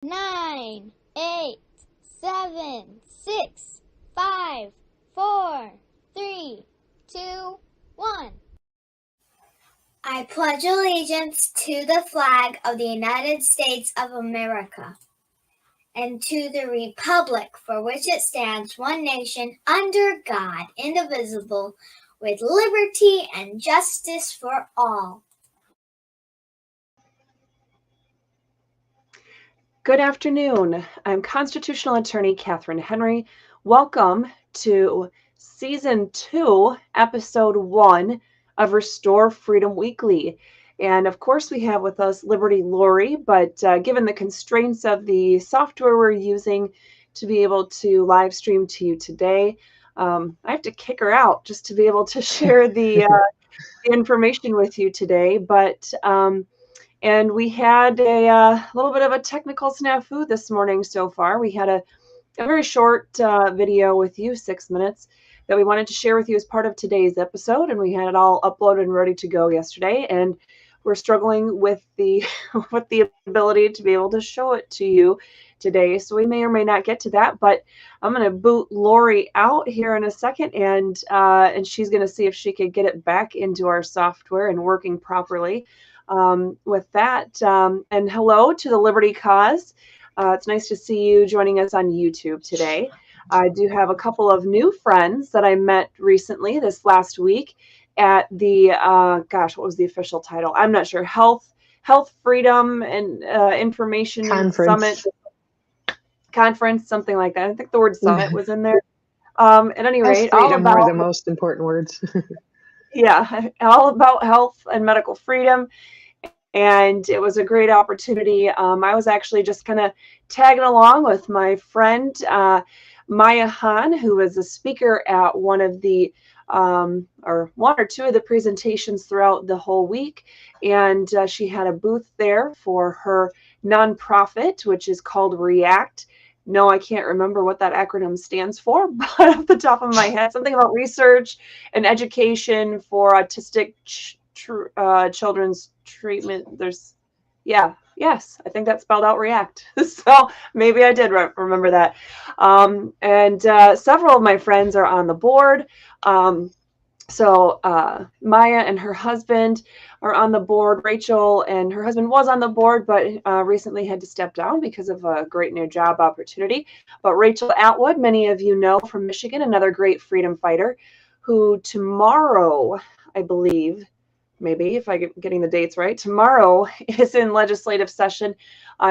9, 8, 7, 6, 5, 4, 3, 2, 1. I pledge allegiance to the flag of the United States of America and to the republic for which it stands, one nation, under God, indivisible, with liberty and justice for all. Good afternoon. I'm constitutional attorney Catherine Henry. Welcome to season 2, episode 1 of Restore Freedom Weekly. And of course, we have with us Liberty Lori, but given the constraints of the software we're using to be able to live stream to you today, I have to kick her out just to be able to share the information with you today. And we had a little bit of a technical snafu this morning so far. We had a very short video with you, 6 minutes, that we wanted to share with you as part of today's episode. And we had it all uploaded and ready to go yesterday. And we're struggling with the with the ability to be able to show it to you today. So we may or may not get to that. But I'm going to boot Lori out here in a second, and she's going to see if she could get it back into our software and working properly. With that, and hello to the Liberty Cause. It's nice to see you joining us on YouTube today. I do have a couple of new friends that I met recently this last week at the, what was the official title? I'm not sure. Health Freedom and Information Summit Conference, something like that. I think the word summit was in there. At any rate, all about were the most important words. Yeah, all about health and medical freedom. And it was a great opportunity. I was actually just kind of tagging along with my friend, Maya Hahn, who was a speaker at one of the, or one or two of the presentations throughout the whole week. And she had a booth there for her nonprofit, which is called REACT. No, I can't remember what that acronym stands for, but off the top of my head, something about research and education for autistic children's treatment. Yes, I think that spelled out REACT. So maybe I did remember that. And several of my friends are on the board. So Maya and her husband are on the board. Rachel and her husband was on the board, but recently had to step down because of a great new job opportunity. But Rachel Atwood, many of you know from Michigan, another great freedom fighter, who tomorrow, I believe, maybe if I get getting the dates right, tomorrow is in legislative session.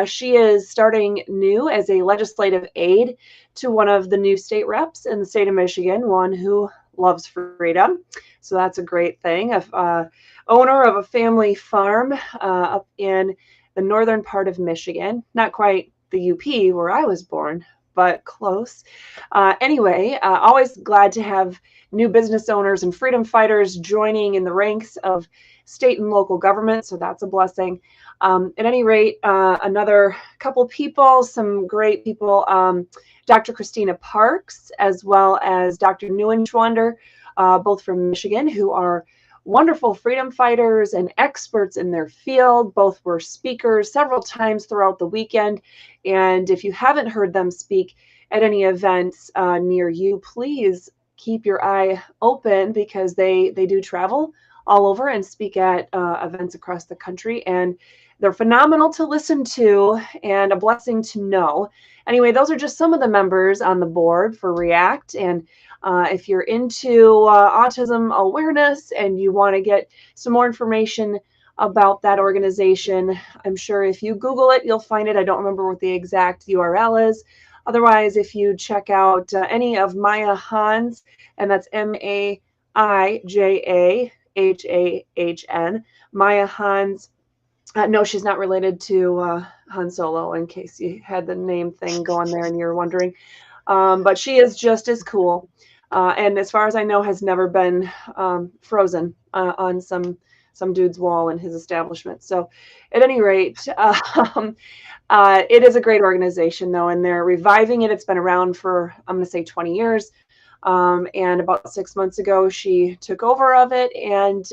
She is starting new as a legislative aide to one of the new state reps in the state of Michigan, one who loves freedom. So that's a great thing. Owner of a family farm up in the northern part of Michigan, not quite the UP where I was born, but close. Anyway, always glad to have new business owners and freedom fighters joining in the ranks of state and local government. So that's a blessing. At any rate, another couple people, some great people, Dr. Christina Parks, as well as Dr. Neuenschwander, both from Michigan, who are wonderful freedom fighters and experts in their field. Both were speakers several times throughout the weekend. And if you haven't heard them speak at any events near you, please keep your eye open, because they do travel all over and speak at events across the country. And they're phenomenal to listen to and a blessing to know. Anyway, those are just some of the members on the board for REACT. And if you're into autism awareness and you want to get some more information about that organization, I'm sure if you Google it, you'll find it. I don't remember what the exact URL is. Otherwise, if you check out any of Maya Hahn's, and that's MAIJAHAHN, Maya Hahn's. No, she's not related to Han Solo, in case you had the name thing going there and you're wondering. But she is just as cool. And as far as I know, has never been frozen on some dude's wall in his establishment. So at any rate, it is a great organization, though, and they're reviving it. It's been around for, I'm going to say, 20 years. And about 6 months ago, she took over of it and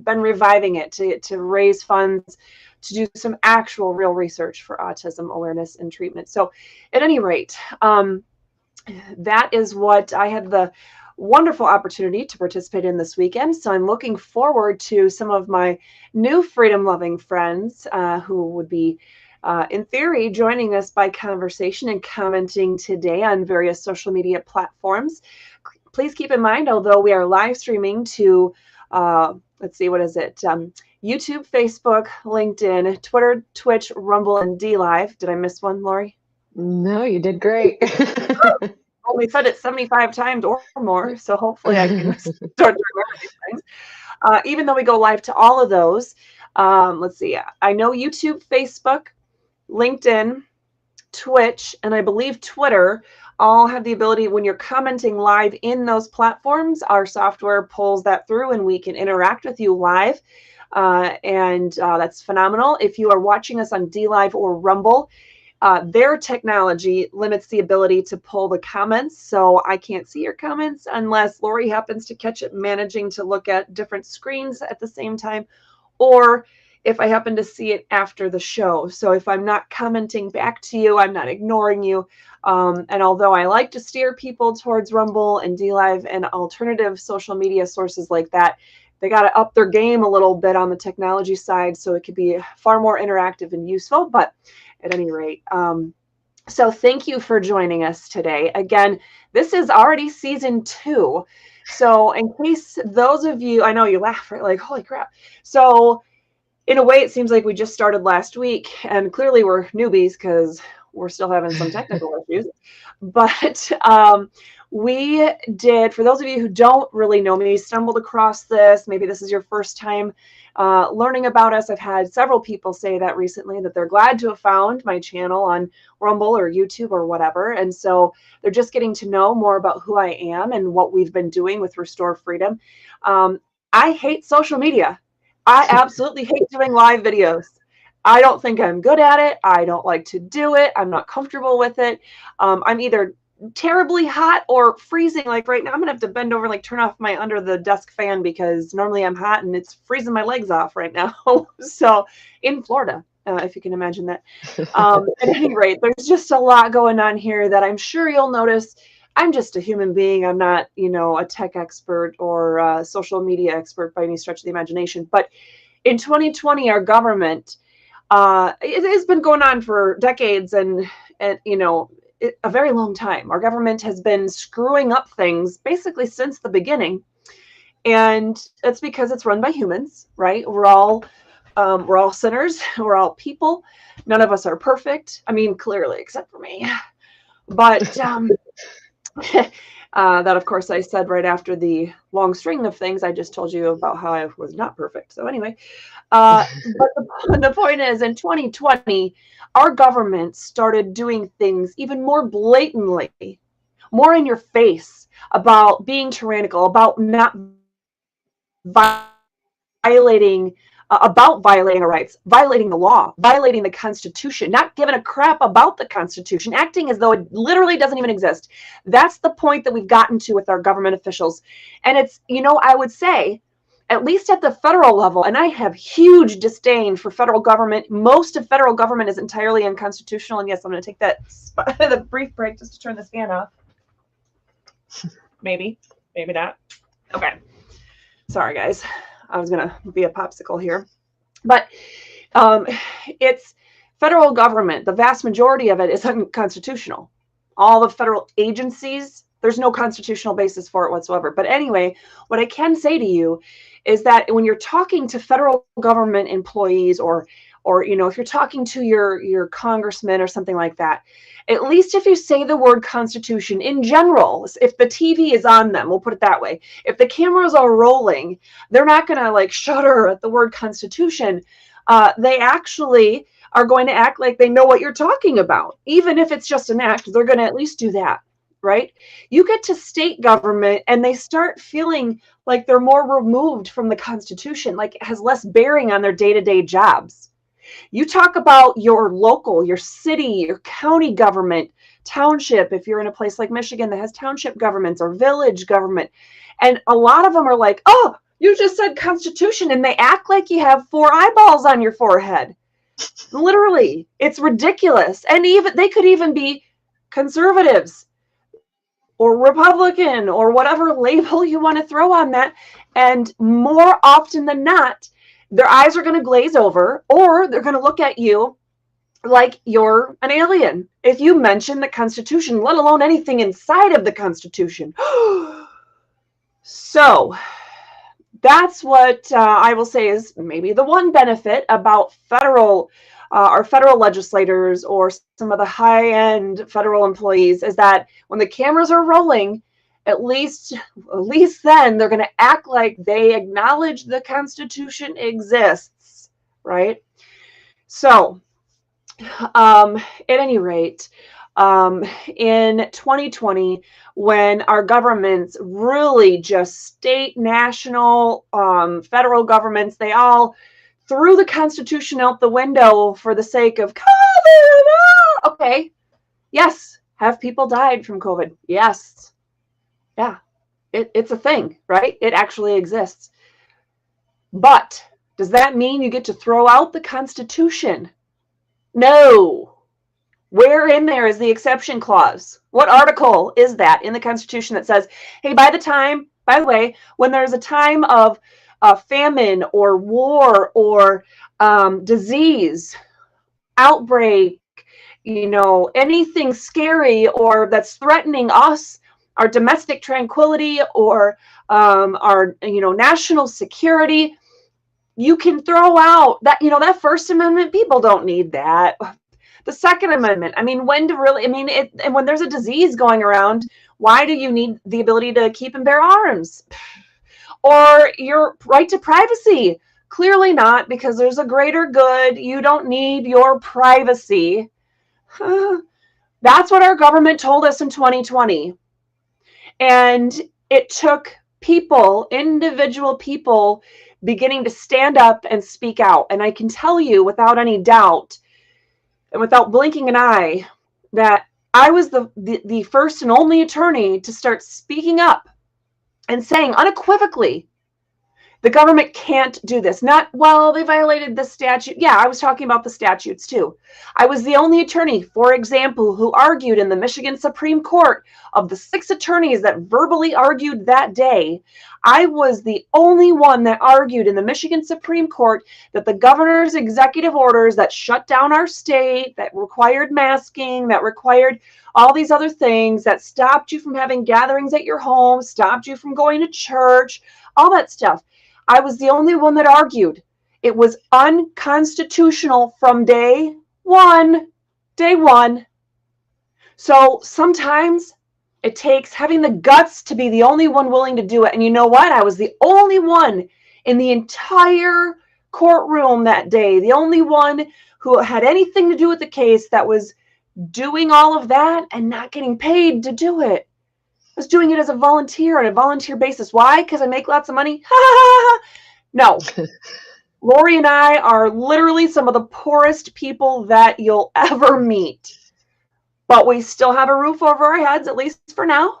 been reviving it to raise funds to do some actual real research for autism awareness and treatment. So at any rate, that is what I had the wonderful opportunity to participate in this weekend. So I'm looking forward to some of my new freedom-loving friends who would be, in theory, joining us by conversation and commenting today on various social media platforms. Please keep in mind, although we are live streaming to, let's see, what is it? YouTube, Facebook, LinkedIn, Twitter, Twitch, Rumble, and DLive. Did I miss one, Lori? No, you did great. Only said it 75 times or more, so hopefully I can start to remember these things. Even though we go live to all of those, let's see. I know YouTube, Facebook, LinkedIn, Twitch, and I believe Twitter all have the ability, when you're commenting live in those platforms, our software pulls that through and we can interact with you live. And that's phenomenal. If you are watching us on DLive or Rumble, their technology limits the ability to pull the comments, so I can't see your comments unless Lori happens to catch it managing to look at different screens at the same time, or if I happen to see it after the show. So if I'm not commenting back to you, I'm not ignoring you. And although I like to steer people towards Rumble and DLive and alternative social media sources like that, they got to up their game a little bit on the technology side so it could be far more interactive and useful. But at any rate, so thank you for joining us today. Again, this is already season 2. So in case those of you, I know you laugh, right? Like, holy crap. So in a way, it seems like we just started last week, and clearly we're newbies because we're still having some technical issues. But we did, for those of you who don't really know me, stumbled across this, maybe this is your first time learning about us. I've had several people say that recently, that they're glad to have found my channel on Rumble or YouTube or whatever. And so they're just getting to know more about who I am and what we've been doing with Restore Freedom. I hate social media. I absolutely hate doing live videos. I don't think I'm good at it. I don't like to do it. I'm not comfortable with it. I'm either terribly hot or freezing. Like right now, I'm gonna have to bend over and like turn off my under the desk fan because normally I'm hot and it's freezing my legs off right now. So in Florida, if you can imagine that. At any rate, there's just a lot going on here that I'm sure you'll notice. I'm just a human being. I'm not, a tech expert or a social media expert by any stretch of the imagination. But in 2020, our government, it has been going on for decades and a very long time. Our government has been screwing up things basically since the beginning. And it's because it's run by humans, right? We're all sinners. We're all people. None of us are perfect. I mean, clearly, except for me. But that, of course, I said right after the long string of things I just told you about how I was not perfect. So anyway, but the point is, in 2020, our government started doing things even more blatantly, more in your face about being tyrannical, about not violating our rights, violating the law, violating the Constitution, not giving a crap about the Constitution, acting as though it literally doesn't even exist. That's the point that we've gotten to with our government officials. And it's, I would say, at least at the federal level, and I have huge disdain for federal government. Most of federal government is entirely unconstitutional. And yes, I'm going to take the brief break just to turn this fan off. Maybe not. Okay. Sorry, guys. I was going to be a popsicle here. But it's federal government. The vast majority of it is unconstitutional. All the federal agencies, there's no constitutional basis for it whatsoever. But anyway, what I can say to you is that when you're talking to federal government employees or if you're talking to your congressman or something like that, at least if you say the word Constitution in general, if the TV is on them, we'll put it that way, if the cameras are rolling, they're not going to like shudder at the word Constitution. They actually are going to act like they know what you're talking about. Even if it's just an act, they're going to at least do that, right? You get to state government and they start feeling like they're more removed from the Constitution, like it has less bearing on their day-to-day jobs. You talk about your local, your city, your county government, township, if you're in a place like Michigan that has township governments or village government. And a lot of them are like, oh, you just said Constitution, and they act like you have 4 eyeballs on your forehead. Literally, it's ridiculous. And even they could even be conservatives or Republican or whatever label you want to throw on that. And more often than not, their eyes are going to glaze over, or they're going to look at you like you're an alien if you mention the Constitution, let alone anything inside of the Constitution. So that's what I will say is maybe the one benefit about federal legislators or some of the high-end federal employees is that when the cameras are rolling, at least then they're going to act like they acknowledge the Constitution exists, right? So, at any rate, in 2020, when our governments really just state, national, federal governments, they all threw the Constitution out the window for the sake of COVID. Okay. Yes. Have people died from COVID? Yes. Yeah. It's a thing, right? It actually exists. But does that mean you get to throw out the Constitution? No. Where in there is the exception clause? What article is that in the Constitution that says, hey, by the way, when there's a time of famine or war or disease, outbreak, anything scary or that's threatening us, our domestic tranquility or our, national security, you can throw out that, that First Amendment. People don't need that. The Second Amendment, and when there's a disease going around, why do you need the ability to keep and bear arms? Or your right to privacy? Clearly not, because there's a greater good. You don't need your privacy. That's what our government told us in 2020. And it took individual people, beginning to stand up and speak out. And I can tell you without any doubt, and without blinking an eye, that I was the first and only attorney to start speaking up and saying unequivocally, the government can't do this. Not, well, they violated the statute. Yeah, I was talking about the statutes too. I was the only attorney, for example, who argued in the Michigan Supreme Court. Of the 6 attorneys that verbally argued that day, I was the only one that argued in the Michigan Supreme Court that the governor's executive orders that shut down our state, that required masking, that required all these other things, that stopped you from having gatherings at your home, stopped you from going to church, all that stuff. I was the only one that argued it was unconstitutional from day one. So sometimes it takes having the guts to be the only one willing to do it. And you know what? I was the only one in the entire courtroom that day, the only one who had anything to do with the case that was doing all of that and not getting paid to do it. I was doing it as a volunteer on a volunteer basis. Why? Because I make lots of money? No. Lori and I are literally some of the poorest people that you'll ever meet. But we still have a roof over our heads, at least for now.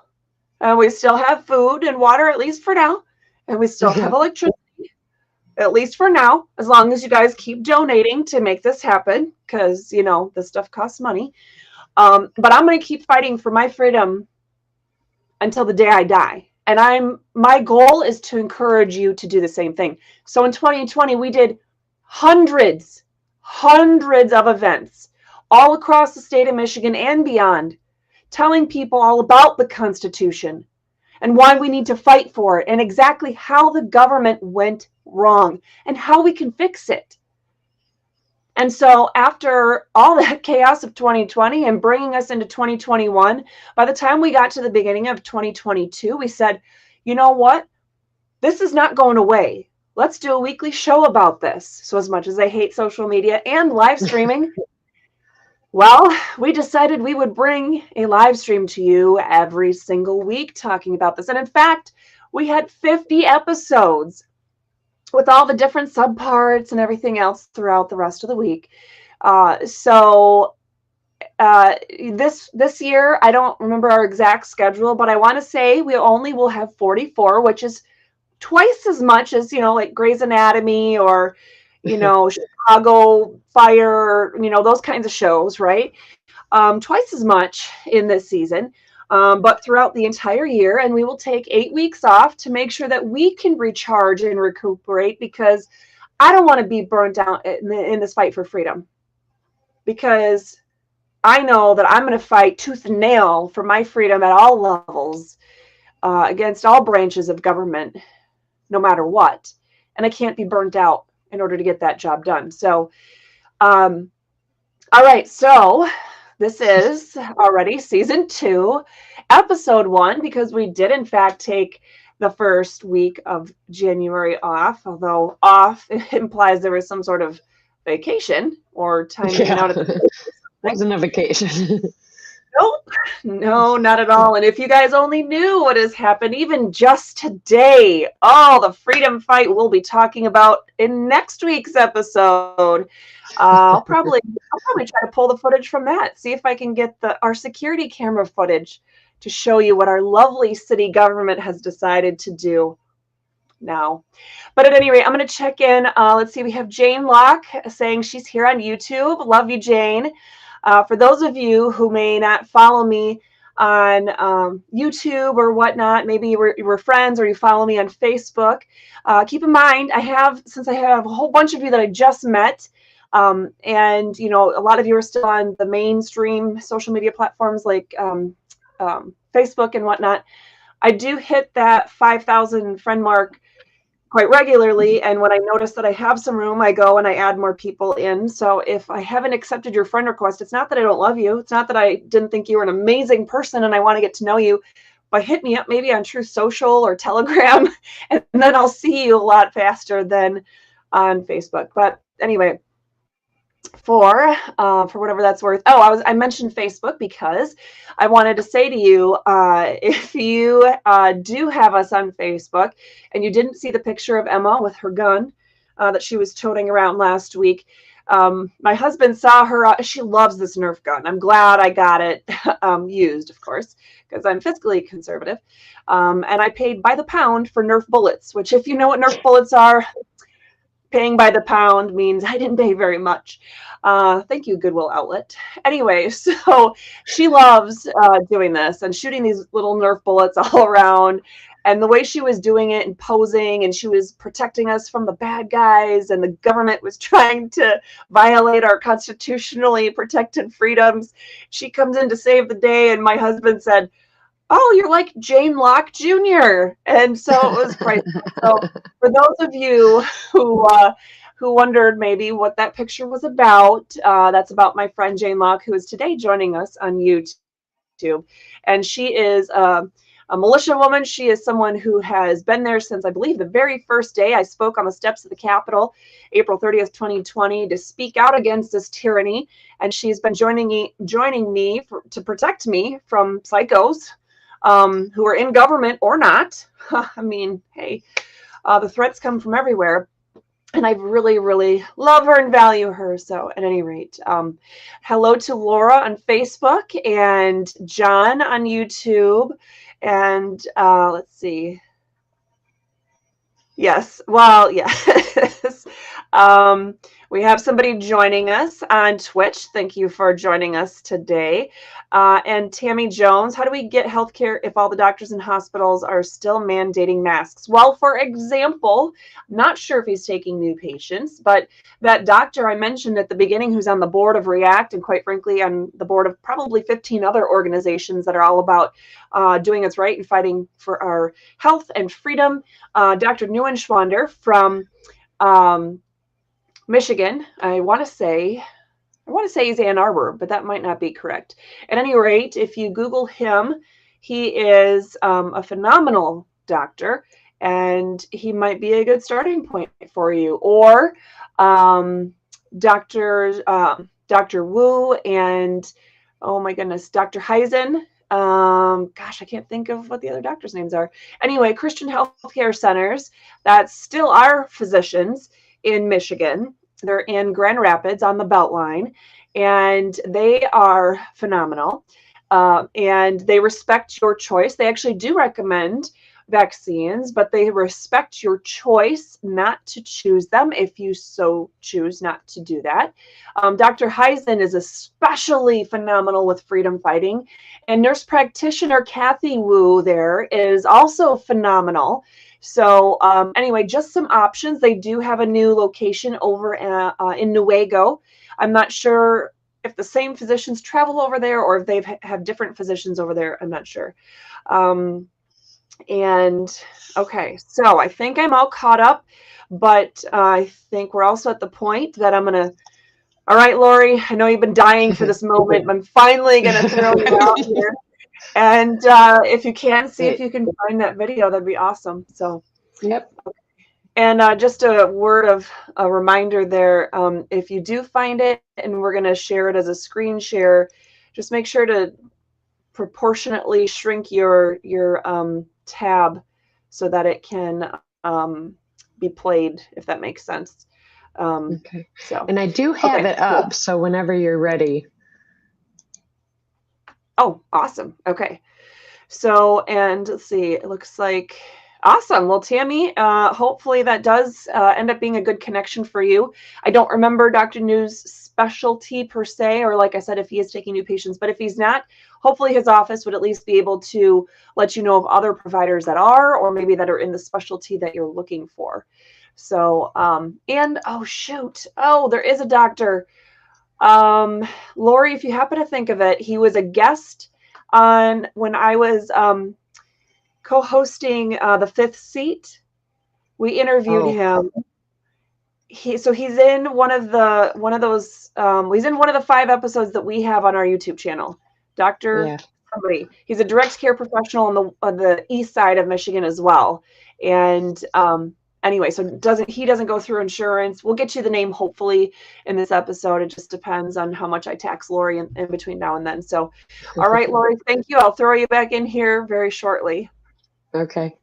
And we still have food and water, at least for now. And we still have electricity, at least for now, as long as you guys keep donating to make this happen, because, this stuff costs money. But I'm going to keep fighting for my freedom until the day I die. And my goal is to encourage you to do the same thing. So in 2020, we did hundreds of events all across the state of Michigan and beyond, telling people all about the Constitution and why we need to fight for it and exactly how the government went wrong and how we can fix it. And so after all that chaos of 2020 and bringing us into 2021, by the time we got to the beginning of 2022, we said, you know what? This is not going away. Let's do a weekly show about this. So as much as I hate social media and live streaming, well, we decided we would bring a live stream to you every single week talking about this. And in fact, we had 50 episodes with all the different subparts and everything else throughout the rest of the week. This year, I don't remember our exact schedule, but I want to say we only will have 44, which is twice as much as, like Grey's Anatomy or, Chicago Fire, those kinds of shows, right? Twice as much in this season, but throughout the entire year. And we will take 8 weeks off to make sure that we can recharge and recuperate, because I don't want to be burnt out in this fight for freedom, because I know that I'm going to fight tooth and nail for my freedom at all levels, against all branches of government, no matter what. And I can't be burnt out in order to get that job done. So, all right. So this is already season 2, episode 1, because we did in fact take the first week of January off, although off implies there was some sort of vacation or time hanging out at the Wasn't a vacation. Nope. No, not at all. And if you guys only knew what has happened even just today, the freedom fight we'll be talking about in next week's episode. I'll probably try to pull the footage from that, see if I can get our security camera footage to show you what our lovely city government has decided to do now. But at any rate, I'm going to check in. Let's see. We have Jane Locke saying she's here on YouTube. Love you, Jane. For those of you who may not follow me on YouTube or whatnot, maybe we're friends or you follow me on Facebook, keep in mind, since I have a whole bunch of you that I just met, and a lot of you are still on the mainstream social media platforms like Facebook and whatnot, I do hit that 5,000 friend mark quite regularly, and when I notice that I have some room, I go and I add more people in. So if I haven't accepted your friend request, it's not that I don't love you. It's not that I didn't think you were an amazing person and I want to get to know you, but hit me up maybe on Truth Social or Telegram, and then I'll see you a lot faster than on Facebook. But anyway, for whatever that's worth. I mentioned Facebook because I wanted to say to you, if you do have us on Facebook and you didn't see the picture of Emma with her gun that she was toting around last week, my husband saw her. She loves this Nerf gun. I'm glad I got it used, of course, because I'm fiscally conservative. And I paid by the pound for Nerf bullets, which, if you know what Nerf bullets are, paying by the pound means I didn't pay very much. Thank you, Goodwill Outlet. Anyway, so she loves doing this and shooting these little Nerf bullets all around. And the way she was doing it and posing, and she was protecting us from the bad guys, and the government was trying to violate our constitutionally protected freedoms. She comes in to save the day, and my husband said, "Oh, you're like Jane Locke Jr." And so it was priceless. So for those of you who wondered maybe what that picture was about, that's about my friend Jane Locke, who is today joining us on YouTube. And she is a militia woman. She is someone who has been there since, I believe, the very first day I spoke on the steps of the Capitol, April 30th, 2020, to speak out against this tyranny. And she's been joining me to protect me from psychos who are in government or not. I mean, hey, the threats come from everywhere. And I really, really love her and value her. So at any rate, hello to Laura on Facebook and John on YouTube. And let's see. Yes. Well, yes. We have somebody joining us on Twitch. Thank you for joining us today. And Tammy Jones, how do we get healthcare if all the doctors and hospitals are still mandating masks? Well, for example, not sure if he's taking new patients, but that doctor I mentioned at the beginning who's on the board of REACT, and quite frankly, on the board of probably 15 other organizations that are all about doing what's right and fighting for our health and freedom, Dr. Neuenschwander from Michigan. I want to say he's Ann Arbor, but that might not be correct. At any rate, if you Google him, he is a phenomenal doctor, and he might be a good starting point for you. Or Dr. Wu and, oh my goodness, Dr. Heisen. Gosh, I can't think of what the other doctors' names are. Anyway, Christian Healthcare Centers, that's still our physicians in Michigan. They're in Grand Rapids on the Beltline, and they are phenomenal. And they respect your choice. They actually do recommend vaccines, but they respect your choice not to choose them if you so choose not to do that. Dr. Heisen is especially phenomenal with freedom fighting, and nurse practitioner Kathy Wu there is also phenomenal. So anyway, just some options. They do have a new location over in Newaygo. I'm not sure if the same physicians travel over there or if they have different physicians over there. I'm not sure. And okay, so I think I'm all caught up, but I think we're also at the point that I'm going to, all right, Lori, I know you've been dying for this moment, but I'm finally going to throw you out here. And if you can, see if you can find that video, that'd be awesome. So, yep. And just a word of a reminder there, if you do find it and we're going to share it as a screen share, just make sure to proportionately shrink your tab so that it can be played, if that makes sense. Okay. So, and I do have it up, so whenever you're ready. Oh, awesome. Okay. So, and let's see, it looks like awesome. Well, Tammy, hopefully that does end up being a good connection for you. I don't remember Dr. New's specialty per se, or like I said, if he is taking new patients, but if he's not, hopefully his office would at least be able to let you know of other providers that are, or maybe that are in the specialty that you're looking for. So, and oh, shoot. Oh, there is a doctor. Lori, if you happen to think of it, he was a guest on when I was co-hosting the Fifth Seat. We interviewed him. He's in one of those. He's in one of the 5 episodes that we have on our YouTube channel. Dr. Somebody. He's a direct care professional on the east side of Michigan as well. And anyway, so he doesn't go through insurance. We'll get you the name hopefully in this episode. It just depends on how much I tax Lori in between now and then. So, all right, Lori, thank you. I'll throw you back in here very shortly. Okay.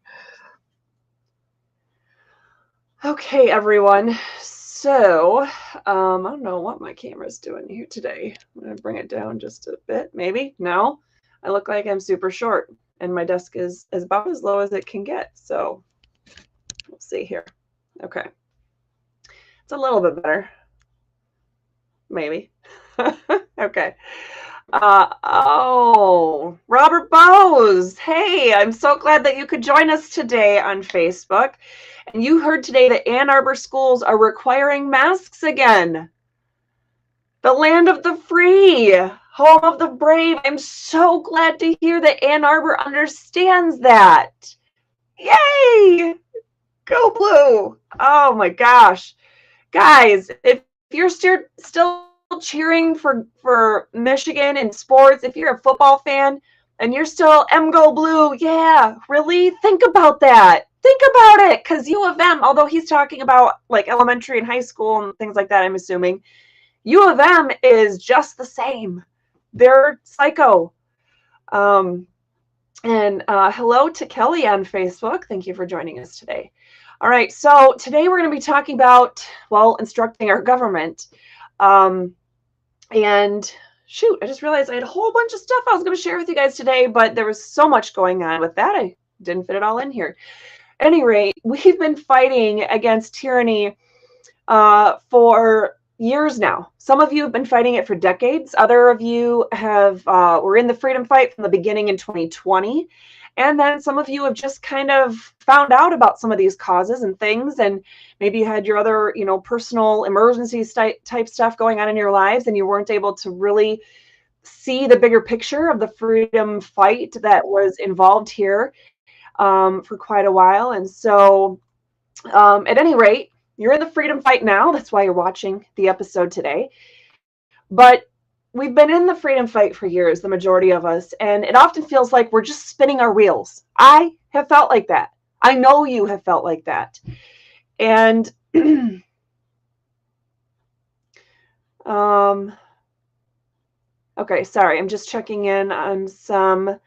Okay, everyone. So, I don't know what my camera's doing here today. I'm going to bring it down just a bit, maybe. No, I look like I'm super short, and my desk is about as low as it can get. So, we'll see here. Okay. It's a little bit better. Maybe. Okay. Oh, Robert Bose. Hey, I'm so glad that you could join us today on Facebook. And you heard today that Ann Arbor schools are requiring masks again. The land of the free, home of the brave. I'm so glad to hear that Ann Arbor understands that. Yay! Go Blue. Oh my gosh. Guys, if you're still cheering for Michigan in sports, if you're a football fan and you're still Go Blue, yeah, really think about that. Think about it, because U of M, although he's talking about like elementary and high school and things like that, I'm assuming, U of M is just the same. They're psycho. And hello to Kelly on Facebook. Thank you for joining us today. All right, so today we're going to be talking about, well, instructing our government. And shoot, I just realized I had a whole bunch of stuff I was going to share with you guys today, but there was so much going on with that, I didn't fit it all in here. At any rate, we've been fighting against tyranny for years now. Some of you have been fighting it for decades. Other of you were in the freedom fight from the beginning in 2020. And then some of you have just kind of found out about some of these causes and things, and maybe you had your other, personal emergency type stuff going on in your lives, and you weren't able to really see the bigger picture of the freedom fight that was involved here for quite a while. And so at any rate, you're in the freedom fight now. That's why you're watching the episode today. But we've been in the freedom fight for years, the majority of us, and it often feels like we're just spinning our wheels. I have felt like that. I know you have felt like that. And okay, sorry, I'm just checking in on some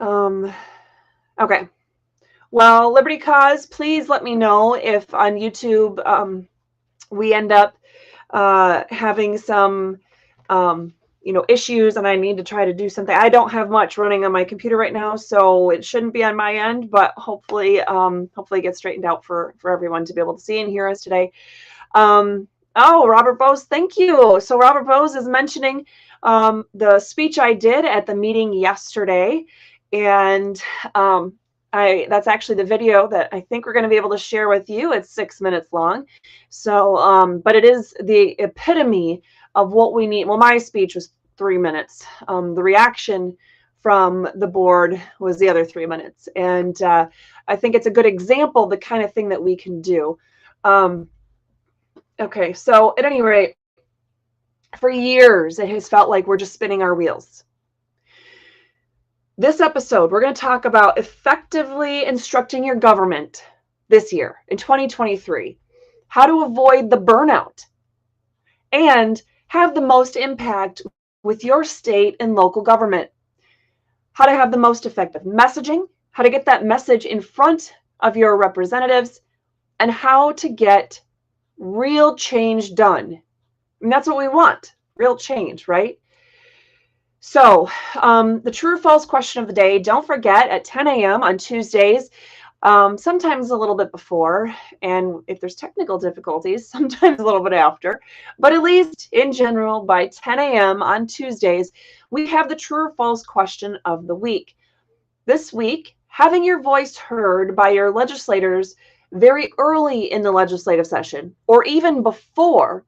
okay. Well, Liberty Cause, please let me know if on YouTube we end up having some issues and I need to try to do something. I don't have much running on my computer right now, so it shouldn't be on my end, but hopefully it gets straightened out for everyone to be able to see and hear us today. Oh, Robert Bose, thank you. So Robert Bose is mentioning the speech I did at the meeting yesterday, and that's actually the video that I think we're going to be able to share with you. It's 6 minutes long. So, but it is the epitome of what we need. Well, my speech was 3 minutes. The reaction from the board was the other 3 minutes. And I think it's a good example of the kind of thing that we can do. Okay, so at any rate, for years, it has felt like we're just spinning our wheels. This episode, we're going to talk about effectively instructing your government this year in 2023, how to avoid the burnout and have the most impact with your state and local government, how to have the most effective messaging, how to get that message in front of your representatives, and how to get real change done. And that's what we want, real change, right? So the true or false question of the day, don't forget at 10 a.m. on Tuesdays, sometimes a little bit before, and if there's technical difficulties, sometimes a little bit after, but at least in general, by 10 a.m. on Tuesdays, we have the true or false question of the week. This week, having your voice heard by your legislators very early in the legislative session, or even before,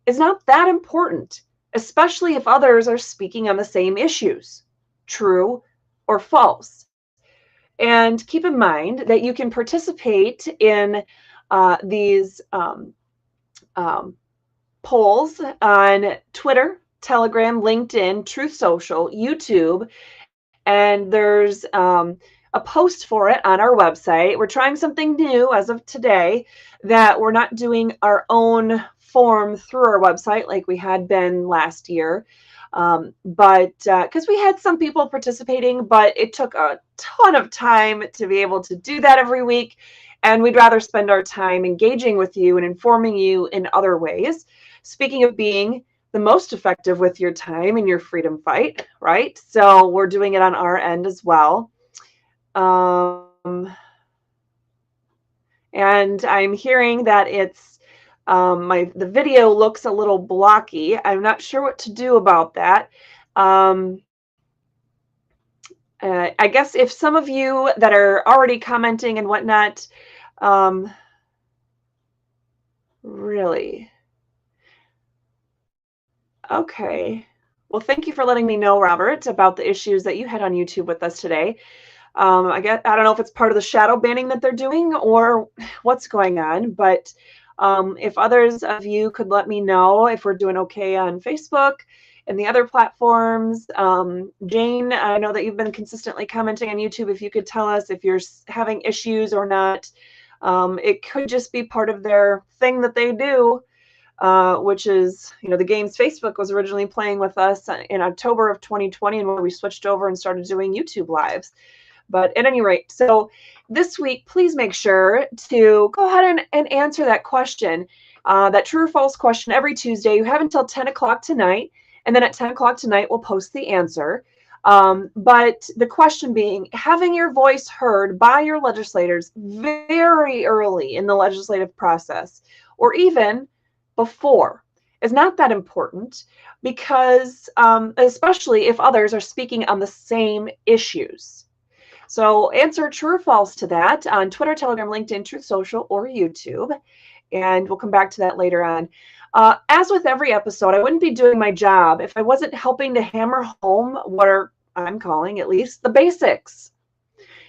is not that important, especially if others are speaking on the same issues, true or false. And keep in mind that you can participate in these polls on Twitter, Telegram, LinkedIn, Truth Social, YouTube, and there's a post for it on our website. We're trying something new as of today, that we're not doing our own form through our website like we had been last year. But because we had some people participating, but it took a ton of time to be able to do that every week. And we'd rather spend our time engaging with you and informing you in other ways. Speaking of being the most effective with your time in your freedom fight, right? So we're doing it on our end as well. And I'm hearing that it's the video looks a little blocky. I'm not sure what to do about that. I guess if some of you that are already commenting and whatnot, really. Okay. Well, thank you for letting me know, Robert, about the issues that you had on YouTube with us today. I don't know if it's part of the shadow banning that they're doing or what's going on, but if others of you could let me know if we're doing okay on Facebook and the other platforms. Jane, I know that you've been consistently commenting on YouTube. If you could tell us if you're having issues or not. It could just be part of their thing that they do. Which is, the games Facebook was originally playing with us in October of 2020, and when we switched over and started doing YouTube lives. But at any rate, so this week, please make sure to go ahead and answer that question, that true or false question every Tuesday. You have until 10 o'clock tonight, and then at 10 o'clock tonight, we'll post the answer. But the question being, having your voice heard by your legislators very early in the legislative process, or even before, is not that important, because especially if others are speaking on the same issues. So answer true or false to that on Twitter, Telegram, LinkedIn, Truth Social, or YouTube. And we'll come back to that later on. As with every episode, I wouldn't be doing my job if I wasn't helping to hammer home what I'm calling, at least, the basics.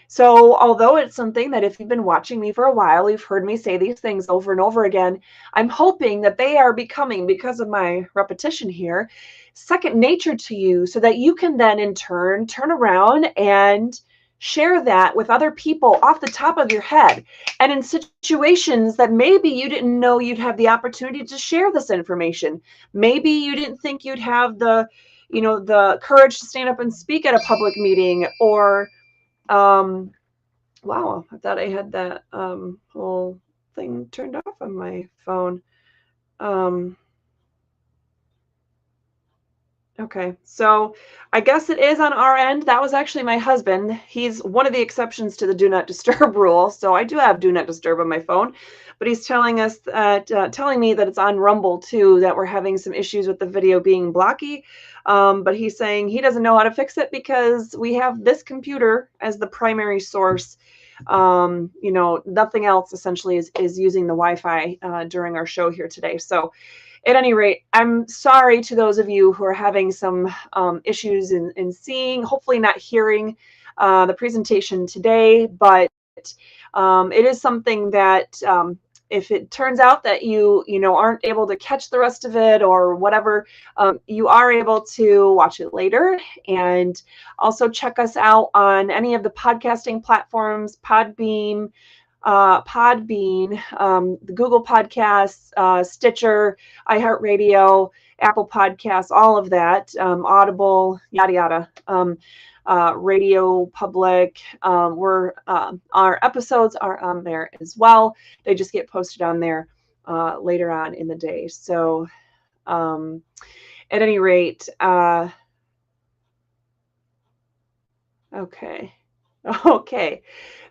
So although it's something that if you've been watching me for a while, you've heard me say these things over and over again, I'm hoping that they are becoming, because of my repetition here, second nature to you, so that you can then in turn turn around and share that with other people off the top of your head, and in situations that maybe you didn't know you'd have the opportunity to share this information. Maybe you didn't think you'd have the courage to stand up and speak at a public meeting, or wow, I thought I had that whole thing turned off on my phone. Okay, so I guess it is on our end. That was actually my husband. He's one of the exceptions to the do not disturb rule. So I do have do not disturb on my phone, but he's telling us that, telling me that it's on Rumble too, that we're having some issues with the video being blocky. But he's saying he doesn't know how to fix it because we have this computer as the primary source. Nothing else essentially is using the Wi-Fi during our show here today. So at any rate, I'm sorry to those of you who are having some issues in seeing, hopefully not hearing the presentation today, but it is something that if it turns out that you aren't able to catch the rest of it or whatever, you are able to watch it later. And also check us out on any of the podcasting platforms, Podbean, the Google Podcasts, Stitcher, iHeartRadio, Apple Podcasts, all of that, Audible, yada yada, Radio Public. Our episodes are on there as well. They just get posted on there later on in the day. So at any rate, okay.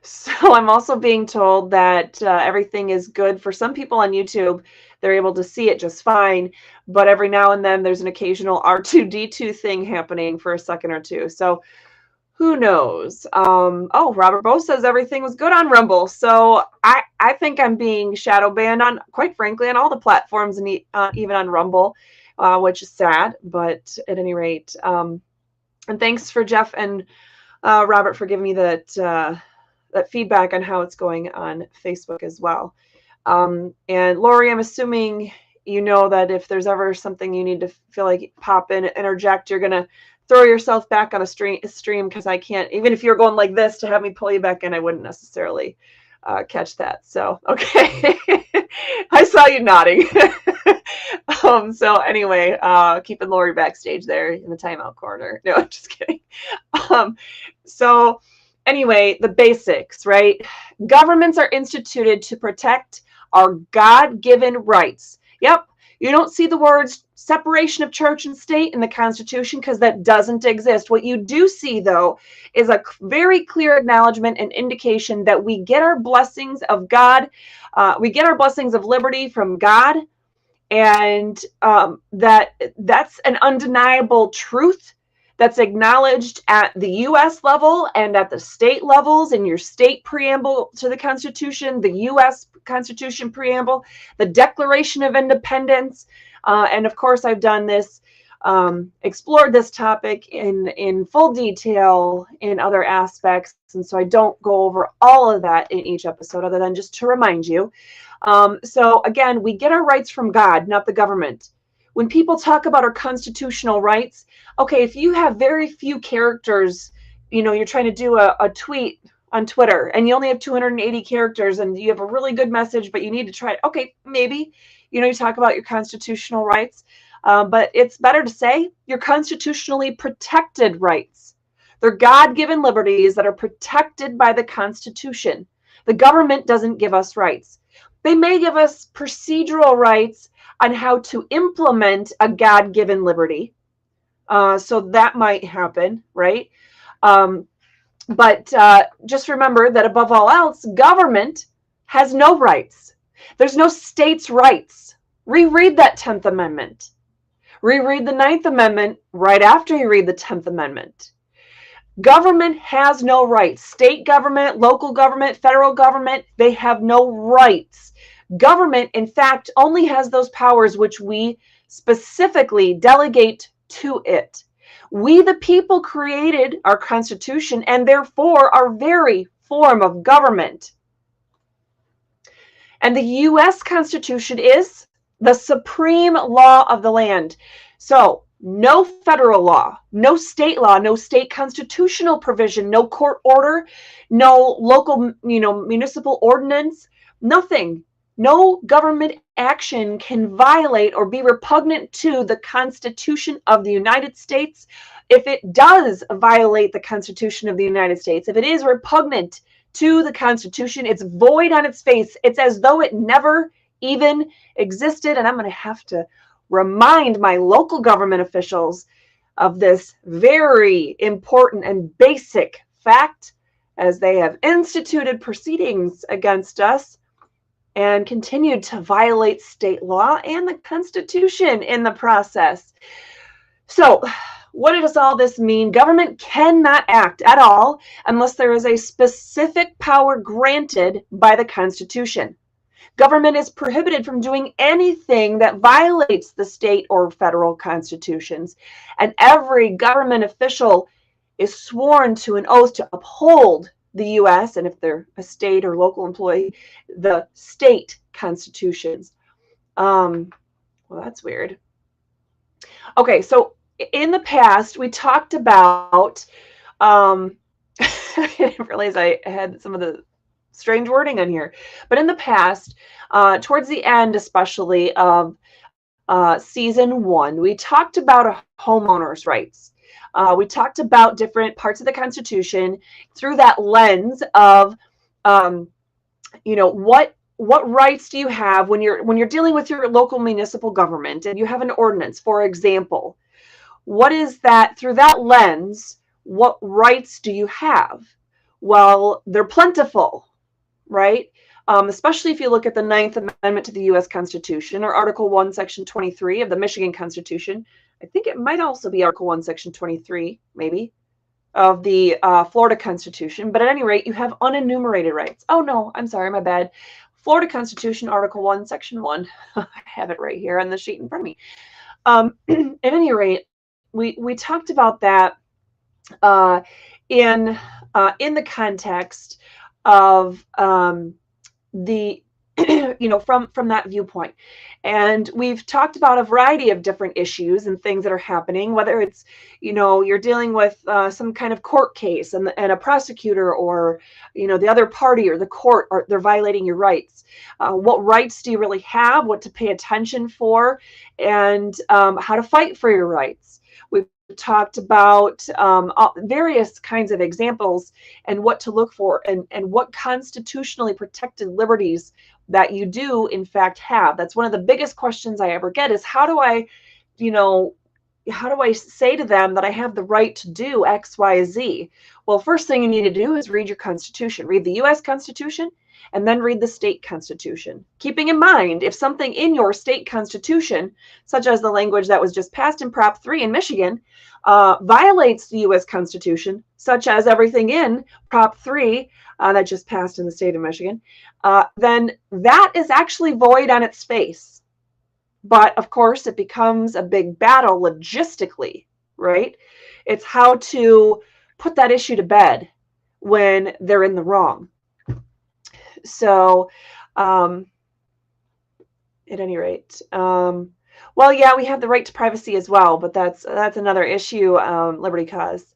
So I'm also being told that everything is good for some people on YouTube. They're able to see it just fine, but every now and then there's an occasional R2D2 thing happening for a second or two. So who knows? Robert Bowe says everything was good on Rumble. So I think I'm being shadow banned on, quite frankly, on all the platforms and even on Rumble, which is sad. But at any rate, and thanks for Jeff and Robert for giving me that feedback on how it's going on Facebook as well. And Lori, I'm assuming you know that if there's ever something you need to feel like pop in, interject, you're going to throw yourself back on a stream because I can't, even if you're going like this to have me pull you back in, I wouldn't necessarily catch that. So, okay. I saw you nodding. So anyway, keeping Lori backstage there in the timeout corner. No, I'm just kidding. So anyway, the basics, right? Governments are instituted to protect our God-given rights. Yep. You don't see the words separation of church and state in the Constitution because that doesn't exist. What you do see, though, is a very clear acknowledgement and indication that we get our blessings of God. We get our blessings of liberty from God. And that's an undeniable truth that's acknowledged at the U.S. level and at the state levels in your state preamble to the Constitution, the U.S. Constitution preamble, the Declaration of Independence. And of course, I've done this, explored this topic in full detail in other aspects. And so I don't go over all of that in each episode other than just to remind you. So again, we get our rights from God, not the government. When people talk about our constitutional rights, okay, if you have very few characters, you're trying to do a tweet on Twitter and you only have 280 characters and you have a really good message, but you need to try, okay, maybe, you talk about your constitutional rights, but it's better to say your constitutionally protected rights. They're God-given liberties that are protected by the Constitution. The government doesn't give us rights. They may give us procedural rights on how to implement a God-given liberty. So that might happen, right? But just remember that above all else, government has no rights. There's no states' rights. Reread that 10th Amendment. Reread the 9th Amendment right after you read the 10th Amendment. Government has no rights. State government, local government, federal government, they have no rights. Government, in fact, only has those powers which we specifically delegate to it. We, the people, created our Constitution and therefore our very form of government. And the U.S. Constitution is the supreme law of the land. So no federal law, no state law, no state constitutional provision, no court order, no local, municipal ordinance, nothing. No government action can violate or be repugnant to the Constitution of the United States. If it does violate the Constitution of the United States, if it is repugnant to the Constitution, it's void on its face. It's as though it never even existed. And I'm going to have to remind my local government officials of this very important and basic fact, as they have instituted proceedings against us and continued to violate state law and the Constitution in the process. So, what does all this mean? Government cannot act at all unless there is a specific power granted by the Constitution. Government is prohibited from doing anything that violates the state or federal constitutions, and every government official is sworn to an oath to uphold the U.S., and if they're a state or local employee, the state constitutions. Well, that's weird. Okay, so in the past, we talked about, I didn't realize I had some of the strange wording on here, but in the past, towards the end, especially of season 1, we talked about a homeowner's rights. We talked about different parts of the Constitution through that lens of, what rights do you have when you're dealing with your local municipal government and you have an ordinance, for example. What is that, through that lens, what rights do you have? Well, they're plentiful, right? Especially if you look at the 9th Amendment to the U.S. Constitution, or Article 1, Section 23 of the Michigan Constitution. I think it might also be Article 1, Section 23, maybe, of the Florida Constitution. But at any rate, you have unenumerated rights. Oh, no, I'm sorry, my bad. Florida Constitution, Article 1, Section 1. I have it right here on the sheet in front of me. At any rate, we talked about that in the context of the from that viewpoint, and we've talked about a variety of different issues and things that are happening, whether it's you're dealing with some kind of court case and a prosecutor or the other party or the court, or they're violating your rights. What rights do you really have, what to pay attention for, and how to fight for your rights. We've talked about various kinds of examples and what to look for, and what constitutionally protected liberties that you do in fact have. That's one of the biggest questions I ever get, is how do I say to them that I have the right to do X, Y, Z? Well, first thing you need to do is read your Constitution. Read the U.S. Constitution, and then read the state constitution. Keeping in mind, if something in your state constitution, such as the language that was just passed in Prop 3 in Michigan, violates the U.S. Constitution, such as everything in Prop 3 that just passed in the state of Michigan, then that is actually void on its face. But of course, it becomes a big battle logistically, right? It's how to put that issue to bed when they're in the wrong. So, at any rate, well, yeah, we have the right to privacy as well, but that's another issue, Liberty Cause.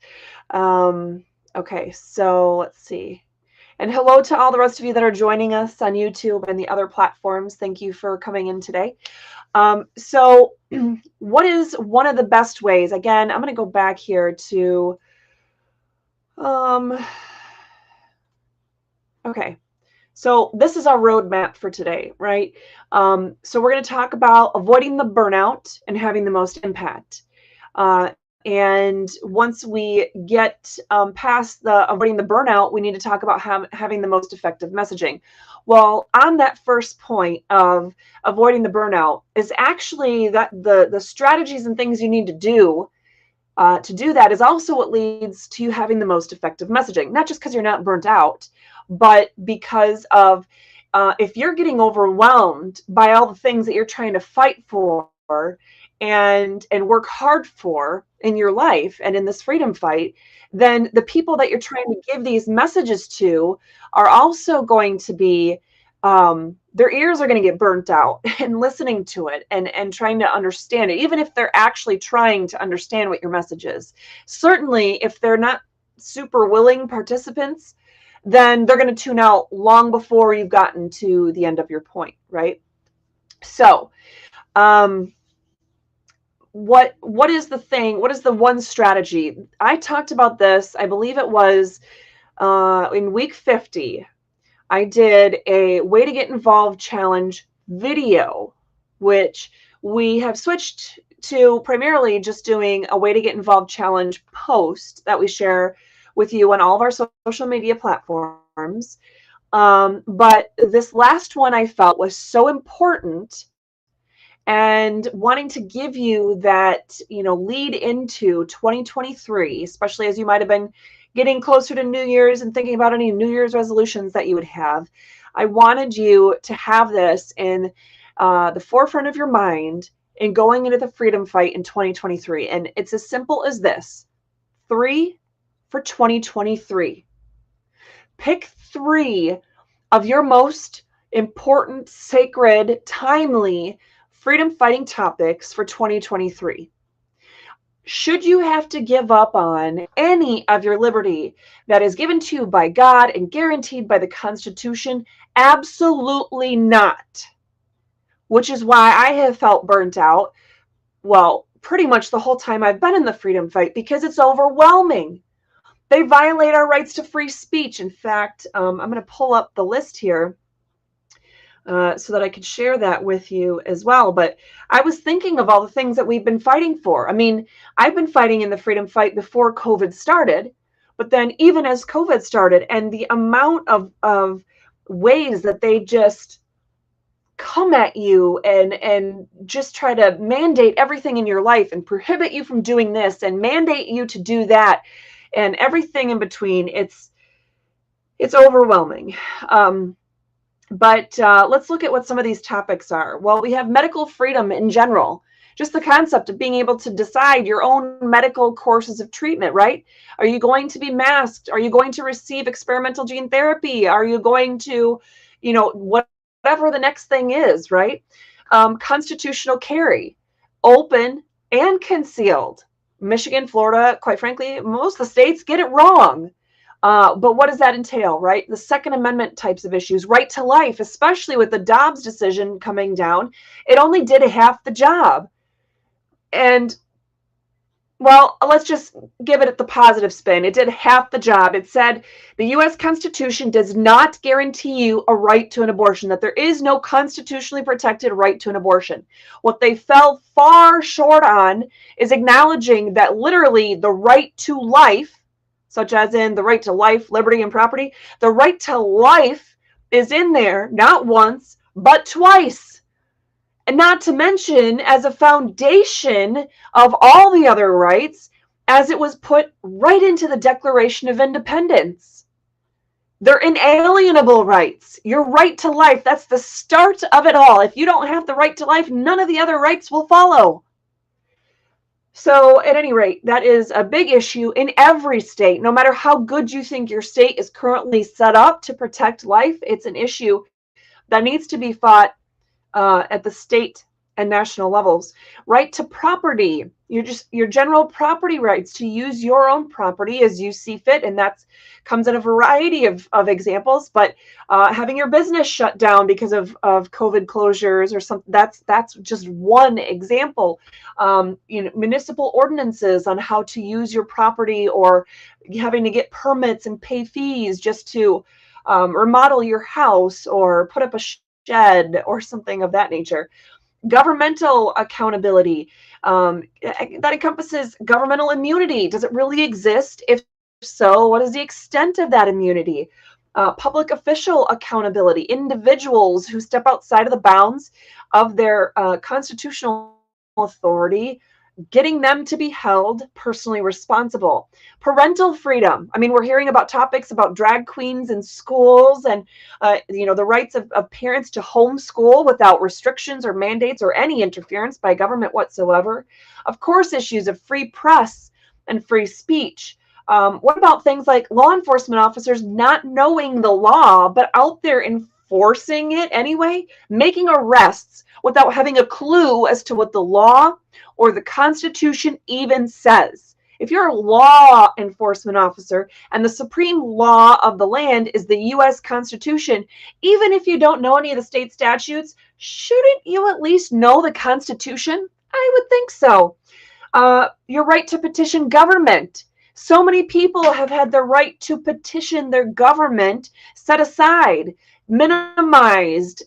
Okay, so let's see. And hello to all the rest of you that are joining us on YouTube and the other platforms. Thank you for coming in today. So what is one of the best ways? Again, I'm going to go back here to, okay. So this is our roadmap for today, right? So we're going to talk about avoiding the burnout and having the most impact. And once we get past the avoiding the burnout, we need to talk about having the most effective messaging. Well, on that first point of avoiding the burnout is actually that the strategies and things you need to do that is also what leads to you having the most effective messaging. Not just because you're not burnt out, but because of if you're getting overwhelmed by all the things that you're trying to fight for and work hard for in your life and in this freedom fight, then the people that you're trying to give these messages to are also going to be, their ears are going to get burnt out and listening to it and trying to understand it, even if they're actually trying to understand what your message is. Certainly, if they're not super willing participants, then they're going to tune out long before you've gotten to the end of your point, right? So, what is the thing? What is the one strategy? I talked about this, I believe it was in week 50. I did a way to get involved challenge video, which we have switched to primarily just doing a way to get involved challenge post that we share with you on all of our social media platforms. But this last one I felt was so important, and wanting to give you that, lead into 2023, especially as you might have been getting closer to New Year's and thinking about any New Year's resolutions that you would have. I wanted you to have this in the forefront of your mind in going into the freedom fight in 2023. And it's as simple as this: 3 for 2023. Pick 3 of your most important, sacred, timely freedom fighting topics for 2023. Should you have to give up on any of your liberty that is given to you by God and guaranteed by the Constitution? Absolutely not. Which is why I have felt burnt out, well, pretty much the whole time I've been in the freedom fight, because it's overwhelming. They violate our rights to free speech. In fact, I'm going to pull up the list here so that I could share that with you as well. But I was thinking of all the things that we've been fighting for. I mean, I've been fighting in the freedom fight before COVID started, but then even as COVID started, and the amount of ways that they just come at you and just try to mandate everything in your life and prohibit you from doing this and mandate you to do that and everything in between. It's overwhelming. But let's look at what some of these topics are. Well, we have medical freedom in general, just the concept of being able to decide your own medical courses of treatment, right? Are you going to be masked? Are you going to receive experimental gene therapy? Are you going to, whatever the next thing is, right? Constitutional carry, open and concealed. Michigan, Florida, quite frankly, most of the states get it wrong. But what does that entail, right? The Second Amendment types of issues, right to life, especially with the Dobbs decision coming down, it only did half the job. And, well, let's just give it the positive spin. It did half the job. It said the U.S. Constitution does not guarantee you a right to an abortion, that there is no constitutionally protected right to an abortion. What they fell far short on is acknowledging that literally the right to life, such as in the right to life, liberty, and property, the right to life is in there not once, but twice. And not to mention as a foundation of all the other rights, as it was put right into the Declaration of Independence. They're inalienable rights. Your right to life, that's the start of it all. If you don't have the right to life, none of the other rights will follow. So at any rate, that is a big issue in every state. No matter how good you think your state is currently set up to protect life, it's an issue that needs to be fought at the state and national levels. Right to property, your general property rights to use your own property as you see fit, and that comes in a variety of examples. But having your business shut down because of COVID closures or something, that's just one example. Municipal ordinances on how to use your property, or having to get permits and pay fees just to remodel your house or put up a shed or something of that nature. Governmental accountability, that encompasses governmental immunity. Does it really exist? If so, what is the extent of that immunity? Public official accountability, individuals who step outside of the bounds of their constitutional authority, getting them to be held personally responsible. Parental freedom. I mean, we're hearing about topics about drag queens in schools and, the rights of parents to homeschool without restrictions or mandates or any interference by government whatsoever. Of course, issues of free press and free speech. What about things like law enforcement officers not knowing the law, but out there enforcing it anyway, making arrests without having a clue as to what the law or the Constitution even says? If you're a law enforcement officer and the supreme law of the land is the U.S. Constitution, even if you don't know any of the state statutes, shouldn't you at least know the Constitution? I would think so. Your right to petition government. So many people have had the right to petition their government set aside, minimized,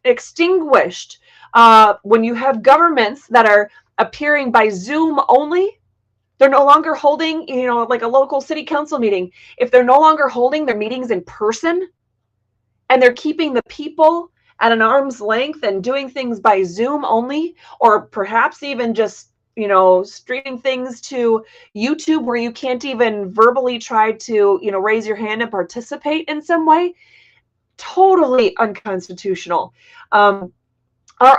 extinguished. When you have governments that are appearing by Zoom only. They're no longer holding, like a local city council meeting. If they're no longer holding their meetings in person and they're keeping the people at an arm's length and doing things by Zoom only, or perhaps even just, streaming things to YouTube where you can't even verbally try to, raise your hand and participate in some way, totally unconstitutional. Our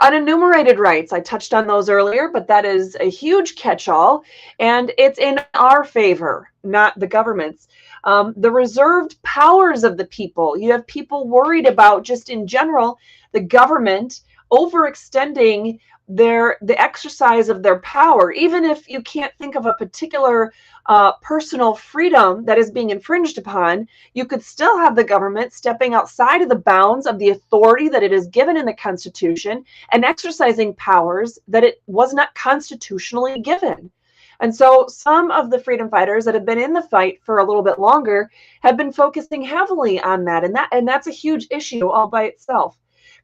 unenumerated rights, I touched on those earlier, but that is a huge catch-all, and it's in our favor, not the government's. The reserved powers of the people. You have people worried about, just in general, the government overextending the exercise of their power. Even if you can't think of a particular personal freedom that is being infringed upon, you could still have the government stepping outside of the bounds of the authority that it is given in the Constitution and exercising powers that it was not constitutionally given. And so some of the freedom fighters that have been in the fight for a little bit longer have been focusing heavily on that. And that's a huge issue all by itself.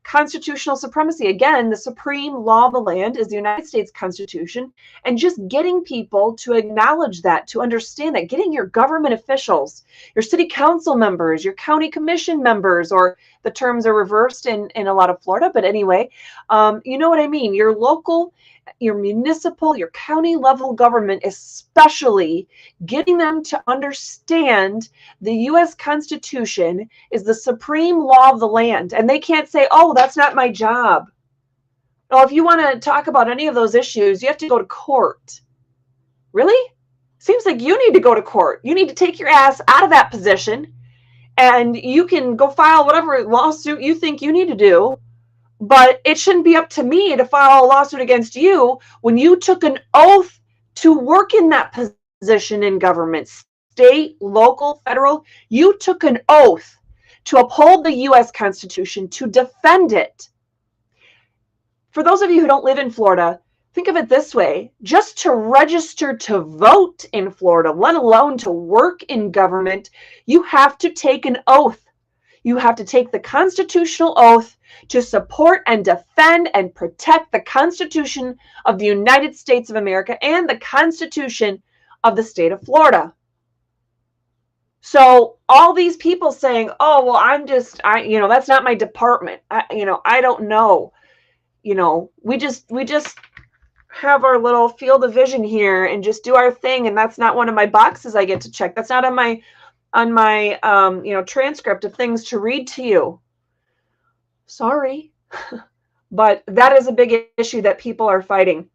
Constitutional supremacy, again, the supreme law of the land is the United States Constitution, and just getting people to acknowledge that, to understand that, getting your government officials, your city council members, your county commission members, or the terms are reversed in a lot of Florida, but anyway, you know what I mean, your local, your municipal, your county level government, especially getting them to understand the U.S. Constitution is the supreme law of the land. And they can't say, oh, that's not my job. Well, if you want to talk about any of those issues, you have to go to court. Really? Seems like you need to go to court. You need to take your ass out of that position, and you can go file whatever lawsuit you think you need to do. But it shouldn't be up to me to file a lawsuit against you when you took an oath to work in that position in government, state, local, federal. You took an oath to uphold the U.S. Constitution, to defend it. For those of you who don't live in Florida, think of it this way. Just to register to vote in Florida, let alone to work in government, you have to take an oath. You have to take the constitutional oath to support and defend and protect the Constitution of the United States of America and the Constitution of the state of Florida. So all these people saying, oh, well, that's not my department. I don't know. We just have our little field of vision here and just do our thing. And that's not one of my boxes I get to check. That's not on my transcript of things to read to you. Sorry. But that is a big issue that people are fighting.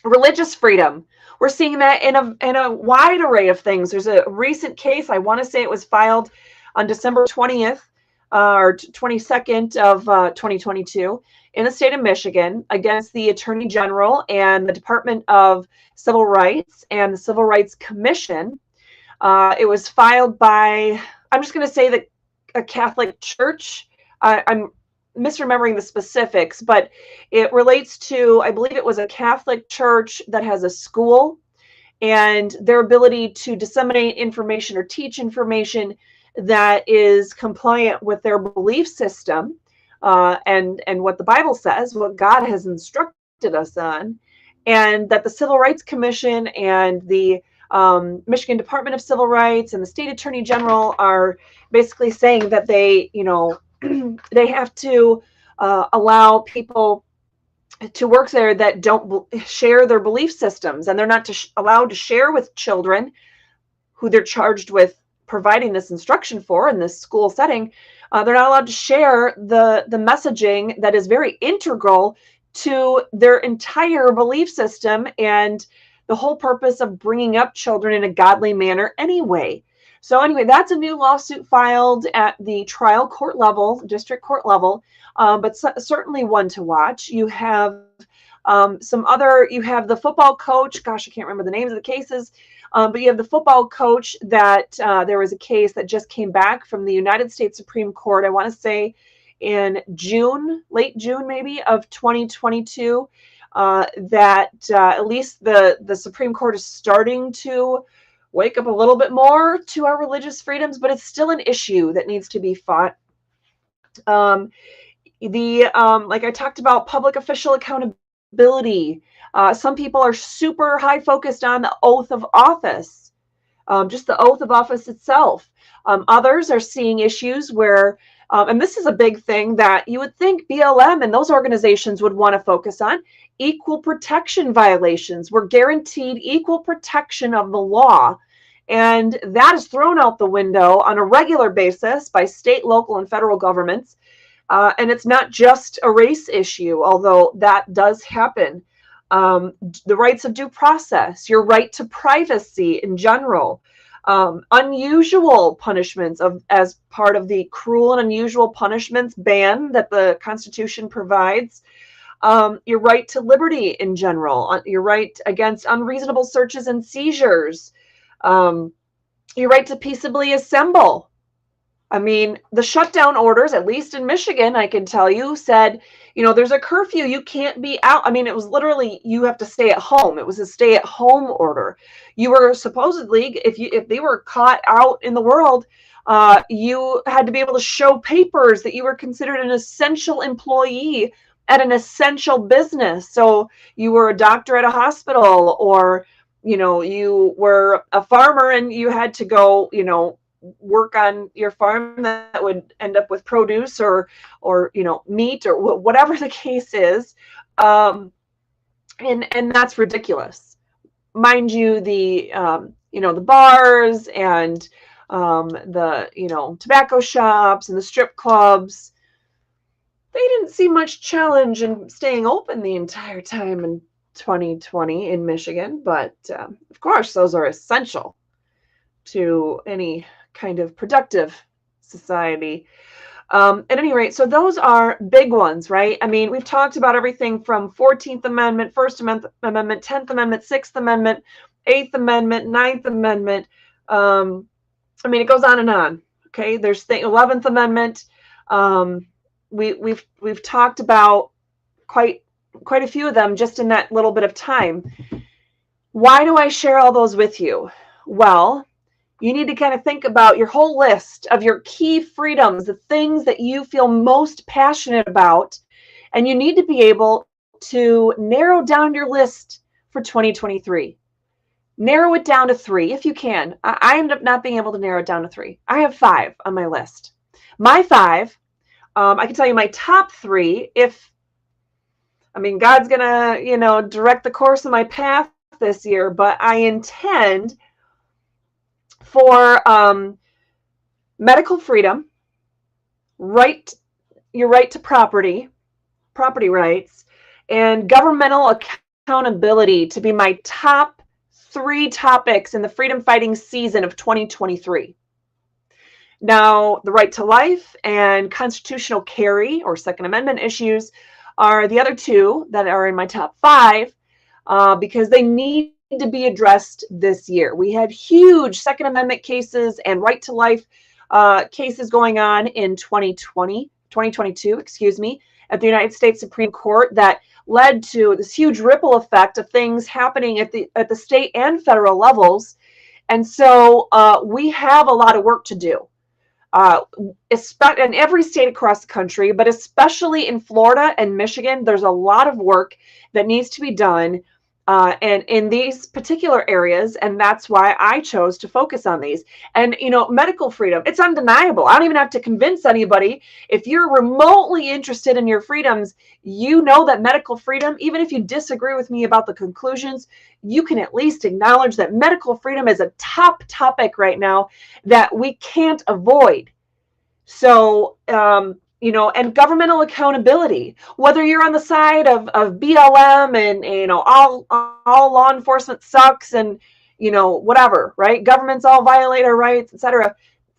Religious freedom. We're seeing that in a wide array of things. There's a recent case, I want to say it was filed on December 20th or 22nd of 2022 in the state of Michigan against the Attorney General and the Department of Civil Rights and the Civil Rights Commission. It was filed by, I'm just going to say a Catholic church. I'm misremembering the specifics, but it relates to, I believe it was a Catholic church that has a school, and their ability to disseminate information or teach information that is compliant with their belief system and what the Bible says, what God has instructed us on, and that the Civil Rights Commission and the Michigan Department of Civil Rights and the state attorney general are basically saying that they have to allow people to work there that don't share their belief systems, and they're not allowed to share with children who they're charged with providing this instruction for in this school setting. They're not allowed to share the messaging that is very integral to their entire belief system and the whole purpose of bringing up children in a godly manner anyway. So anyway, that's a new lawsuit filed at the trial court level, district court level, but certainly one to watch. You have you have the football coach, gosh, I can't remember the names of the cases, but you have the football coach that there was a case that just came back from the United States Supreme Court, I want to say in June, late June maybe, of 2022, that at least the Supreme Court is starting to wake up a little bit more to our religious freedoms, but it's still an issue that needs to be fought. Like I talked about, public official accountability. accountability. Some people are super high focused on the oath of office, just the oath of office itself. Others are seeing issues where, and this is a big thing that you would think BLM and those organizations would want to focus on, equal protection violations. We're guaranteed equal protection of the law. And that is thrown out the window on a regular basis by state, local, and federal governments. And it's not just a race issue, although that does happen. The rights of due process, your right to privacy in general, unusual punishments as part of the cruel and unusual punishments ban that the Constitution provides, your right to liberty in general, your right against unreasonable searches and seizures, your right to peaceably assemble. I mean, the shutdown orders, at least in Michigan, I can tell you, said, there's a curfew. You can't be out. I mean, it was literally, you have to stay at home. It was a stay at home order. You were supposedly, if they were caught out in the world, you had to be able to show papers that you were considered an essential employee at an essential business. So you were a doctor at a hospital, or, you were a farmer and you had to go, work on your farm that would end up with produce or meat or whatever the case is. And that's ridiculous. Mind you, the the bars and the tobacco shops and the strip clubs, they didn't see much challenge in staying open the entire time in 2020 in Michigan, but of course those are essential to any kind of productive society. At any rate, so those are big ones, right? I mean, we've talked about everything from 14th Amendment, First Amendment, 10th Amendment, 6th Amendment, 8th Amendment, 9th Amendment. I mean, it goes on and on. Okay, there's the 11th Amendment. We've talked about quite a few of them just in that little bit of time. Why do I share all those with you? Well, you need to kind of think about your whole list of your key freedoms, the things that you feel most passionate about, and you need to be able to narrow down your list for 2023. Narrow it down to 3 if you can. I end up not being able to narrow it down to 3. I have 5 on my list. My 5, I can tell you my top 3 God's gonna, direct the course of my path this year, but I intend for medical freedom, your right to property rights, and governmental accountability to be my top 3 topics in the freedom fighting season of 2023. Now, the right to life and constitutional carry or Second Amendment issues are the other 2 that are in my top 5 because they need to be addressed this year. We had huge Second Amendment cases and right to life cases going on in 2022, at the United States Supreme Court that led to this huge ripple effect of things happening at the state and federal levels. And so we have a lot of work to do. In every state across the country, but especially in Florida and Michigan, there's a lot of work that needs to be done and in these particular areas, and that's why I chose to focus on these. And, medical freedom, it's undeniable. I don't even have to convince anybody. If you're remotely interested in your freedoms, you know that medical freedom, even if you disagree with me about the conclusions, you can at least acknowledge that medical freedom is a top topic right now that we can't avoid. So, and governmental accountability, whether you're on the side of BLM and, all law enforcement sucks and, whatever, right? Governments all violate our rights, etc.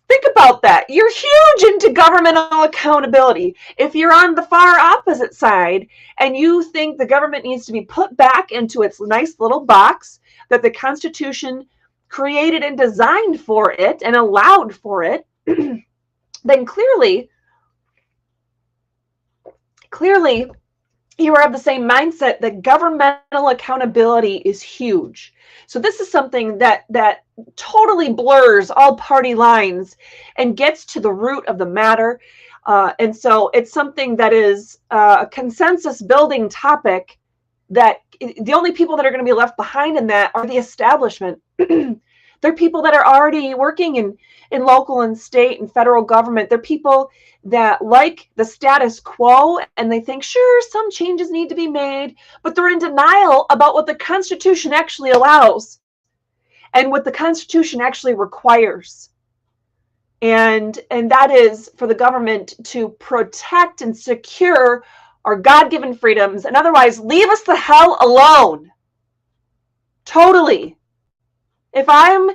Think about that. You're huge into governmental accountability. If you're on the far opposite side and you think the government needs to be put back into its nice little box that the Constitution created and designed for it and allowed for it, then clearly you are of the same mindset that governmental accountability is huge. So this is something that totally blurs all party lines and gets to the root of the matter. And so it's something that is a consensus building topic that the only people that are going to be left behind in that are the establishment. They're people that are already working in local and state and federal government. They're people that like the status quo, and they think, sure, some changes need to be made, but they're in denial about what the Constitution actually allows and what the Constitution actually requires. And that is for the government to protect and secure our God-given freedoms, and otherwise leave us the hell alone. Totally. If I'm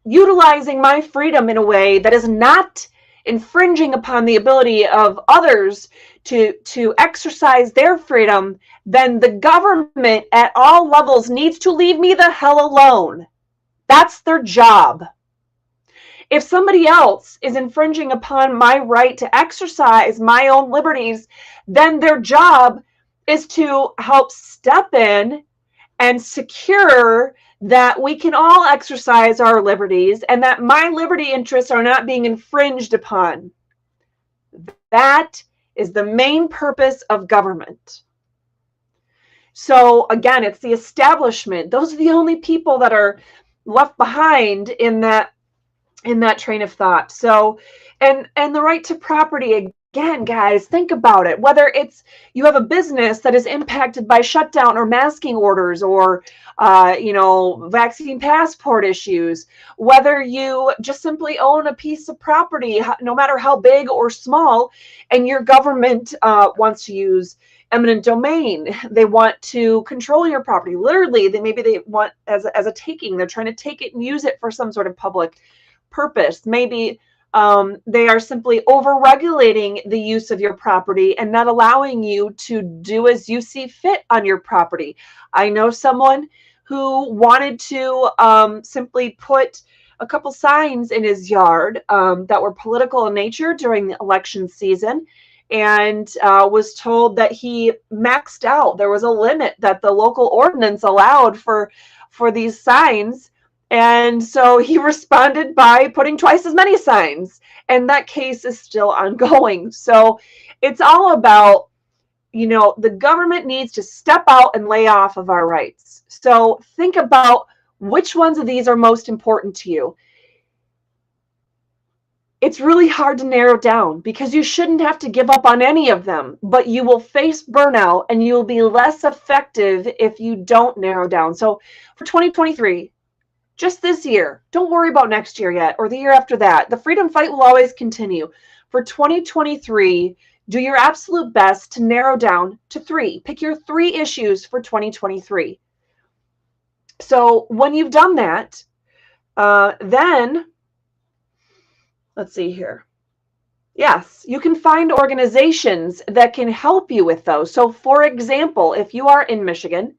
utilizing my freedom in a way that is not infringing upon the ability of others to exercise their freedom, then the government at all levels needs to leave me the hell alone. That's their job. If somebody else is infringing upon my right to exercise my own liberties, then their job is to help step in and secure that we can all exercise our liberties and that my liberty interests are not being infringed upon. That is the main purpose of government. So again, it's the establishment. Those are the only people that are left behind in that train of thought. So, and the right to property, again, guys, think about it. Whether it's you have a business that is impacted by shutdown or masking orders or, vaccine passport issues, whether you just simply own a piece of property, no matter how big or small, and your government wants to use eminent domain. They want to control your property. Literally, they want as a taking. They're trying to take it and use it for some sort of public purpose. Maybe they are simply over-regulating the use of your property and not allowing you to do as you see fit on your property. I know someone who wanted to simply put a couple signs in his yard that were political in nature during the election season, and was told that he maxed out. There was a limit that the local ordinance allowed for these signs. And so he responded by putting twice as many signs, and that case is still ongoing. So it's all about, the government needs to step out and lay off of our rights. So think about which ones of these are most important to you. It's really hard to narrow down because you shouldn't have to give up on any of them, but you will face burnout and you'll be less effective if you don't narrow down. So for 2023, just this year, don't worry about next year yet or the year after that. The freedom fight will always continue. For 2023, do your absolute best to narrow down to 3. Pick your 3 issues for 2023. So when you've done that, then let's see here. Yes, you can find organizations that can help you with those. So for example, if you are in Michigan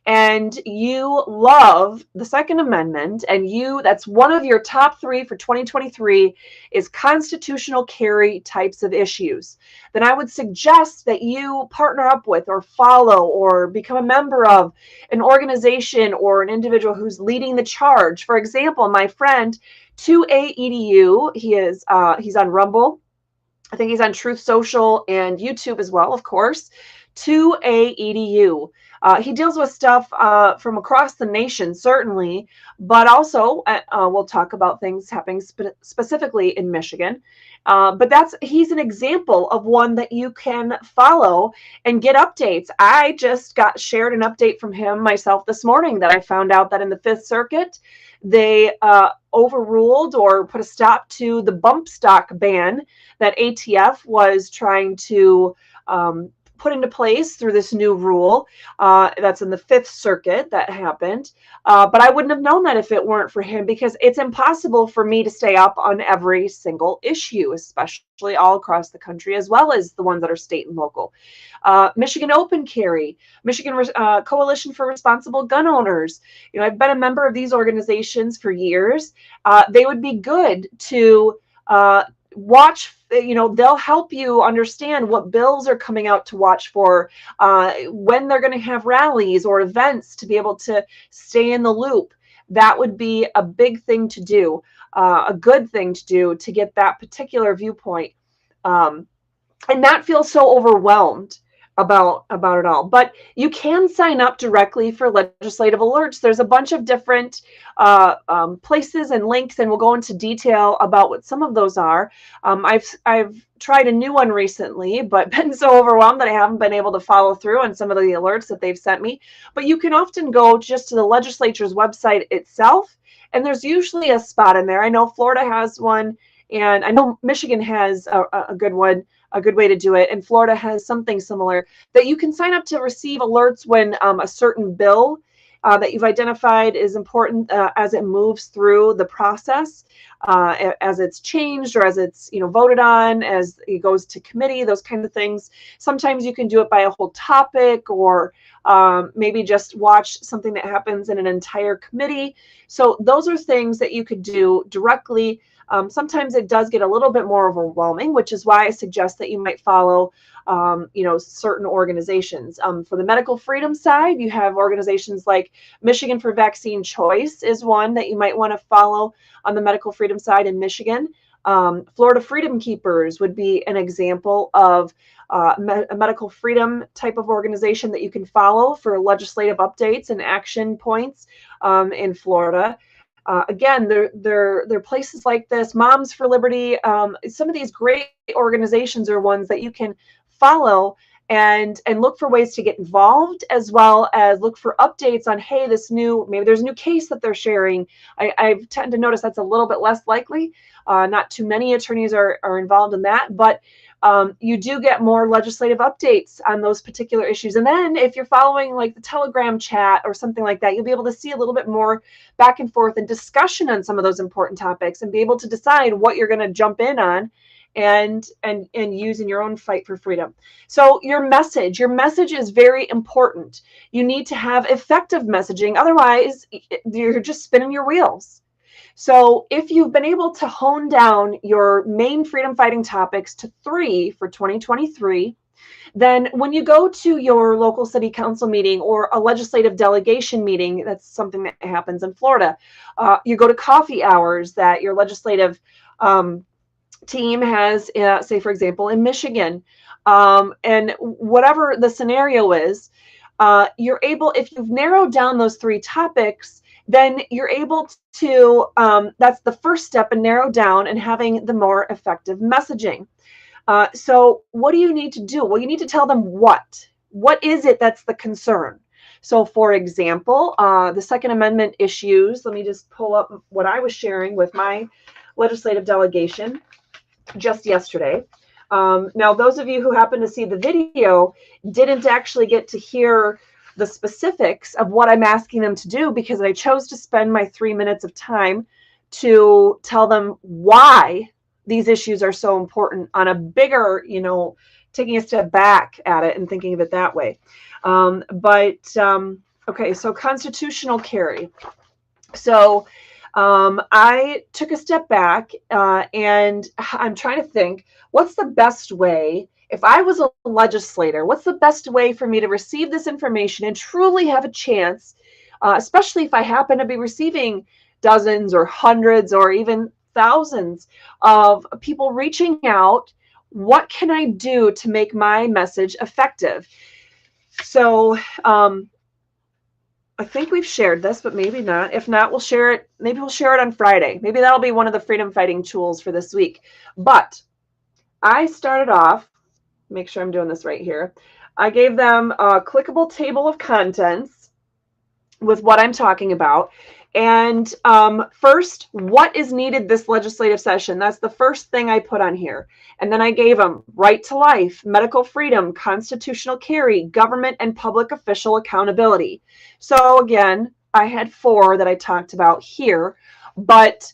and you love the Second Amendment and that's one of your top 3 for 2023 is constitutional carry types of issues, then I would suggest that you partner up with or follow or become a member of an organization or an individual who's leading the charge. For example, my friend, S2E1, he's on Rumble. I think he's on Truth Social and YouTube as well, of course. S2E1. He deals with stuff from across the nation, certainly, but also we'll talk about things happening specifically in Michigan. But he's an example of one that you can follow and get updates. I just got shared an update from him myself this morning that I found out that in the Fifth Circuit, they overruled or put a stop to the bump stock ban that ATF was trying to put into place through this new rule. That's in the Fifth Circuit that happened. But I wouldn't have known that if it weren't for him, because it's impossible for me to stay up on every single issue, especially all across the country, as well as the ones that are state and local. Michigan Open Carry, Michigan Coalition for Responsible Gun Owners. I've been a member of these organizations for years. They would be good to watch. They'll help you understand what bills are coming out to watch for, when they're going to have rallies or events to be able to stay in the loop. That would be a big thing to do, a good thing to do to get that particular viewpoint and not feel so overwhelmed about it all. But you can sign up directly for legislative alerts. There's a bunch of different places and links, and we'll go into detail about what some of those are. I've tried a new one recently, but been so overwhelmed that I haven't been able to follow through on some of the alerts that they've sent me. But you can often go just to the legislature's website itself, and there's usually a spot in there. I know Florida has one, and I know Michigan has a good one, a good way to do it, and Florida has something similar that you can sign up to receive alerts when a certain bill that you've identified is important as it moves through the process, as it's changed or as it's voted on, as it goes to committee, those kinds of things. Sometimes you can do it by a whole topic, or maybe just watch something that happens in an entire committee. So those are things that you could do directly. Sometimes it does get a little bit more overwhelming, which is why I suggest that you might follow, certain organizations. For the medical freedom side, you have organizations like Michigan for Vaccine Choice is one that you might want to follow on the medical freedom side in Michigan. Florida Freedom Keepers would be an example of a medical freedom type of organization that you can follow for legislative updates and action points in Florida. Again, there are places like this, Moms for Liberty. Some of these great organizations are ones that you can follow and look for ways to get involved, as well as look for updates on, hey, maybe there's a new case that they're sharing. I tend to notice that's a little bit less likely. Not too many attorneys are involved in that, but you do get more legislative updates on those particular issues. And then if you're following like the Telegram chat or something like that, you'll be able to see a little bit more back and forth and discussion on some of those important topics, and be able to decide what you're going to jump in on and use in your own fight for freedom. So your message is very important. You need to have effective messaging. Otherwise, you're just spinning your wheels. So if you've been able to hone down your main freedom fighting topics to 3 for 2023, then when you go to your local city council meeting or a legislative delegation meeting, that's something that happens in Florida, you go to coffee hours that your legislative team has, say, for example, in Michigan, and whatever the scenario is, you're able, if you've narrowed down those 3 topics, then you're able to, that's the first step in narrow down and having the more effective messaging. So what do you need to do? Well, you need to tell them what is it that's the concern. So for example, the Second Amendment issues, let me just pull up what I was sharing with my legislative delegation just yesterday. Now, those of you who happen to see the video didn't actually get to hear the specifics of what I'm asking them to do, because I chose to spend my 3 minutes of time to tell them why these issues are so important on a bigger, taking a step back at it and thinking of it that way. Okay, so constitutional carry. So I took a step back and I'm trying to think, what's the best way, if I was a legislator, what's the best way for me to receive this information and truly have a chance, especially if I happen to be receiving dozens or hundreds or even thousands of people reaching out, what can I do to make my message effective? So I think we've shared this, but maybe not. If not, we'll share it. Maybe we'll share it on Friday. Maybe that'll be one of the freedom fighting tools for this week. But I started off, make sure I'm doing this right here. I gave them a clickable table of contents with what I'm talking about. And first, what is needed this legislative session? That's the first thing I put on here. And then I gave them right to life, medical freedom, constitutional carry, government and public official accountability. So again, I had 4 that I talked about here, but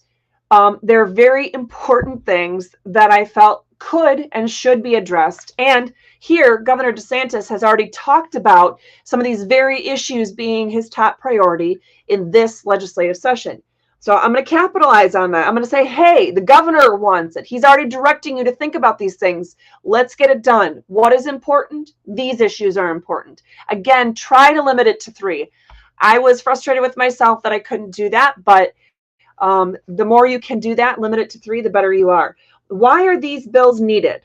they're very important things that I felt could and should be addressed. And here, Governor DeSantis has already talked about some of these very issues being his top priority in this legislative session. So I'm going to capitalize on that. I'm going to say, hey, the governor wants it. He's already directing you to think about these things. Let's get it done. What is important? These issues are important. Again, try to limit it to 3. I was frustrated with myself that I couldn't do that, but the more you can do that, limit it to 3, the better you are. Why are these bills needed?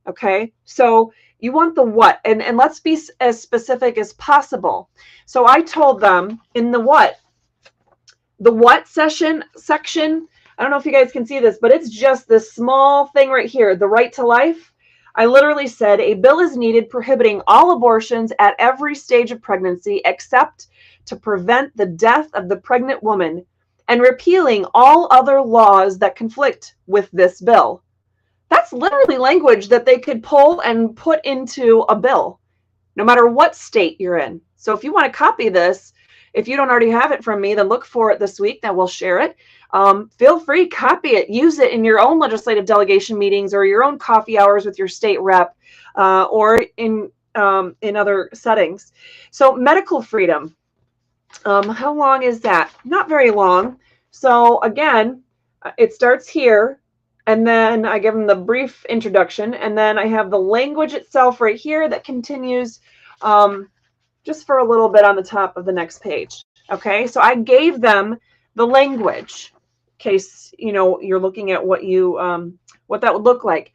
Okay, so You want the what, and let's be as specific as possible. So I told them in the what section, I don't know if you guys can see this, but it's just this small thing right here, the right to life. I literally said a bill is needed prohibiting all abortions at every stage of pregnancy except to prevent the death of the pregnant woman, and repealing all other laws that conflict with this bill. That's literally language that they could pull and put into a bill, no matter what state you're in. So if you want to copy this, if you don't already have it from me, then look for it this week, then we'll share it. Feel free, copy it, use it in your own legislative delegation meetings or your own coffee hours with your state rep, or in other settings. So medical freedom. How long is that? Not very long. So again, it starts here, and then I give them the brief introduction, and then I have the language itself right here that continues just for a little bit on the top of the next page. Okay, so I gave them the language in case you're looking at what that would look like.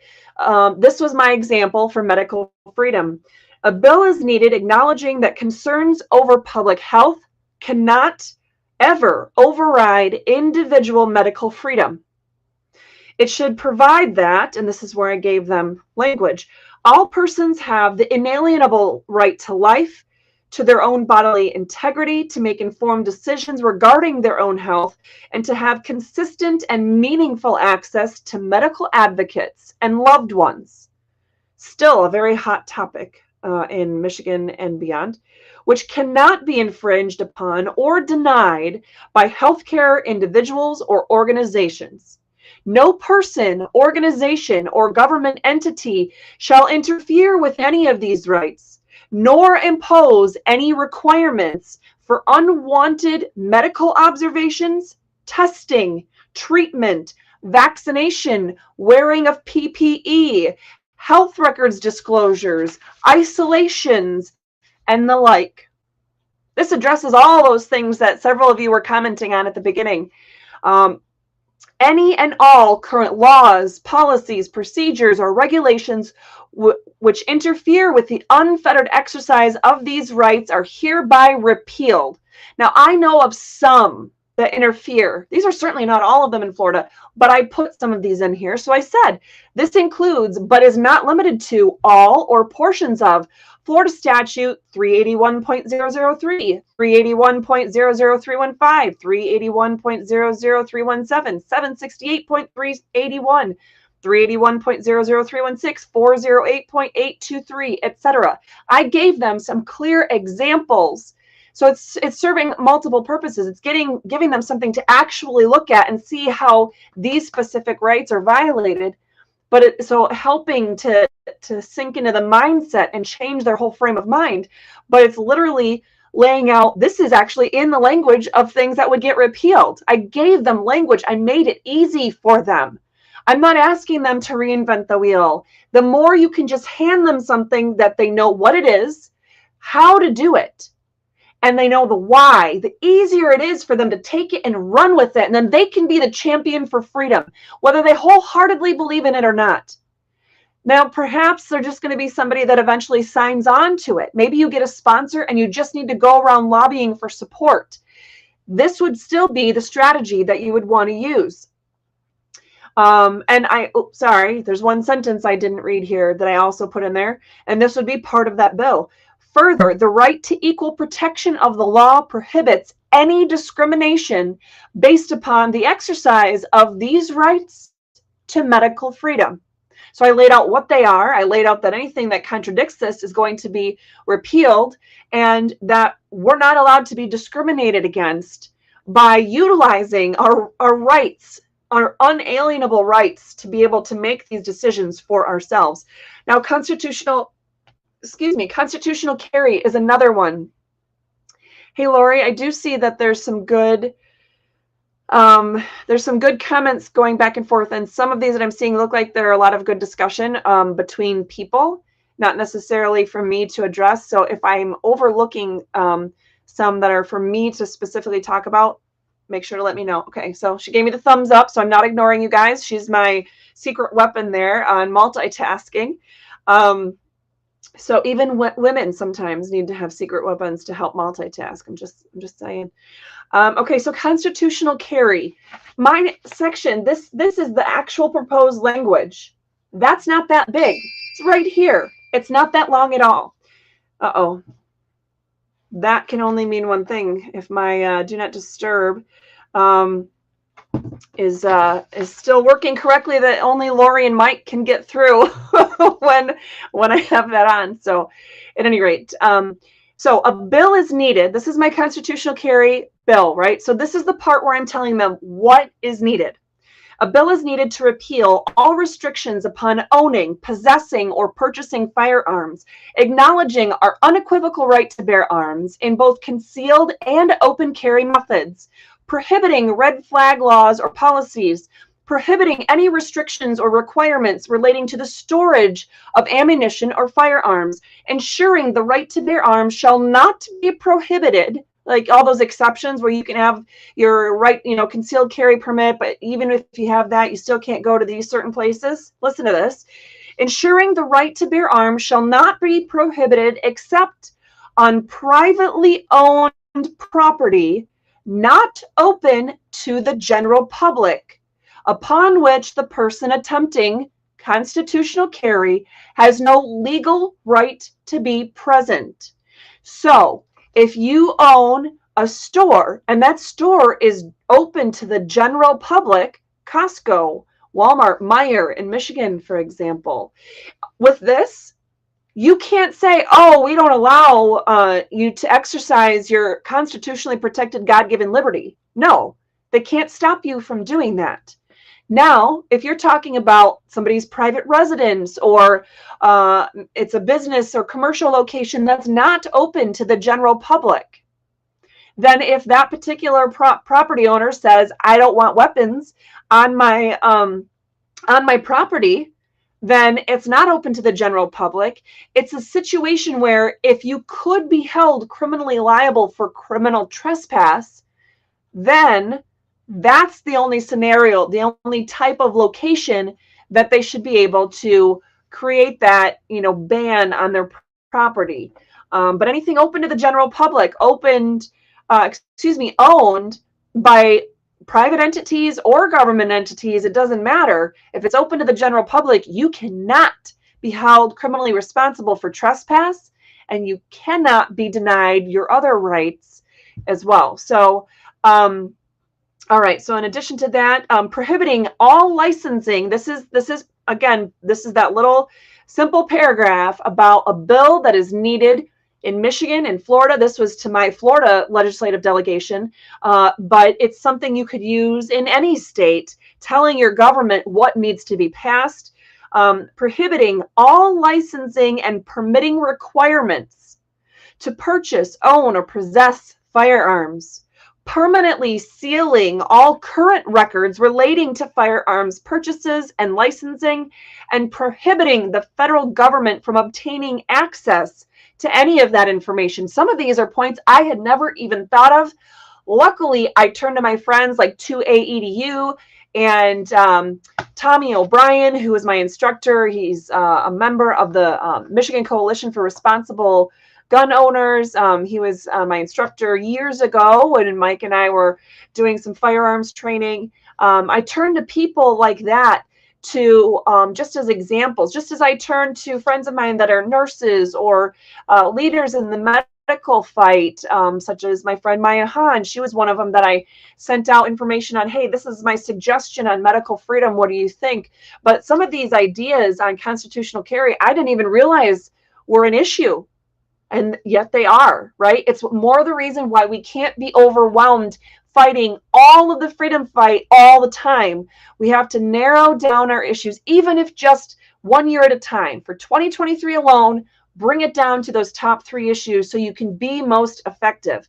This was my example for medical freedom. A bill is needed acknowledging that concerns over public health cannot ever override individual medical freedom. It should provide that, and this is where I gave them language, all persons have the inalienable right to life, to their own bodily integrity, to make informed decisions regarding their own health, and to have consistent and meaningful access to medical advocates and loved ones. Still a very hot topic in Michigan and beyond, which cannot be infringed upon or denied by healthcare individuals or organizations. No person, organization, or government entity shall interfere with any of these rights, nor impose any requirements for unwanted medical observations, testing, treatment, vaccination, wearing of PPE, health records disclosures, isolations, and the like. This addresses all those things that several of you were commenting on at the beginning. Any and all current laws, policies, procedures, or regulations which interfere with the unfettered exercise of these rights are hereby repealed. Now, I know of some that interfere. These are certainly not all of them in Florida, but I put some of these in here. So I said, this includes, but is not limited to, all or portions of Florida Statute 381.003, 381.00315, 381.00317, 768.381, 381.00316, 408.823, etc. I gave them some clear examples. So it's serving multiple purposes. It's giving them something to actually look at and see how these specific rights are violated, but so helping to sink into the mindset and change their whole frame of mind. But it's literally laying out, this is actually in the language of things that would get repealed. I gave them language. I made it easy for them. I'm not asking them to reinvent the wheel. The more you can just hand them something that they know what it is, how to do it, and they know the why, the easier it is for them to take it and run with it. And then they can be the champion for freedom, whether they wholeheartedly believe in it or not. Now, perhaps they're just going to be somebody that eventually signs on to it. Maybe you get a sponsor and you just need to go around lobbying for support. This would still be the strategy that you would want to use. Sorry, there's one sentence I didn't read here that I also put in there, and this would be part of that bill. Further, the right to equal protection of the law prohibits any discrimination based upon the exercise of these rights to medical freedom. So I laid out what they are. I laid out that anything that contradicts this is going to be repealed, and that we're not allowed to be discriminated against by utilizing our rights, our unalienable rights to be able to make these decisions for ourselves. Now, constitutional carry is another one. Hey, Lori, I do see that there's some good comments going back and forth, and some of these that I'm seeing look like there are a lot of good discussion between people, not necessarily for me to address. So if I'm overlooking some that are for me to specifically talk about, make sure to let me know. Okay, so she gave me the thumbs up, so I'm not ignoring you guys. She's my secret weapon there on multitasking. So even women sometimes need to have secret weapons to help multitask. I'm just saying. Okay, so constitutional carry. My section, this is the actual proposed language. That's not that big. It's right here. It's not that long at all. Uh-oh. That can only mean one thing. If my do not disturb is still working correctly, that only Lori and Mike can get through when I have that on. So at any rate, so a bill is needed. This is my constitutional carry bill, right? So this is the part where I'm telling them what is needed. A bill is needed to repeal all restrictions upon owning, possessing, or purchasing firearms, acknowledging our unequivocal right to bear arms in both concealed and open carry methods, prohibiting red flag laws or policies, prohibiting any restrictions or requirements relating to the storage of ammunition or firearms, ensuring the right to bear arms shall not be prohibited, like all those exceptions where you can have your right, concealed carry permit, but even if you have that, you still can't go to these certain places. Listen to this. Ensuring the right to bear arms shall not be prohibited except on privately owned property not open to the general public, upon which the person attempting constitutional carry has no legal right to be present. So if you own a store and that store is open to the general public, Costco, Walmart, Meijer in Michigan, for example, with this, you can't say, oh, we don't allow you to exercise your constitutionally protected God-given liberty. No, they can't stop you from doing that. Now, if you're talking about somebody's private residence or it's a business or commercial location that's not open to the general public, then if that particular property owner says, I don't want weapons on my property, then it's not open to the general public. It's a situation where if you could be held criminally liable for criminal trespass, then that's the only scenario, the only type of location that they should be able to create that, ban on their property. But anything open to the general public, owned by private entities or government entities, it doesn't matter. If it's open to the general public, you cannot be held criminally responsible for trespass, and you cannot be denied your other rights as well. So, all right. So in addition to that, prohibiting all licensing. This is that little simple paragraph about a bill that is needed in Michigan and Florida. This was to my Florida legislative delegation, but it's something you could use in any state, telling your government what needs to be passed, prohibiting all licensing and permitting requirements to purchase, own, or possess firearms, permanently sealing all current records relating to firearms purchases and licensing, and prohibiting the federal government from obtaining access to any of that information. Some of these are points I had never even thought of. Luckily, I turned to my friends like 2A and Tommy O'Brien, who is my instructor. He's a member of the Michigan Coalition for Responsible Gun Owners. He was my instructor years ago when Mike and I were doing some firearms training. I turned to people like that to just as examples, just as I turn to friends of mine that are nurses or leaders in the medical fight, such as my friend Maya Hahn. She was one of them that I sent out information on, hey, this is my suggestion on medical freedom. What do you think? But some of these ideas on constitutional carry, I didn't even realize were an issue. And yet they are, right? It's more the reason why we can't be overwhelmed fighting all of the freedom fight all the time. We have to narrow down our issues, even if just 1 year at a time. For 2023 alone, bring it down to those top 3 issues so you can be most effective.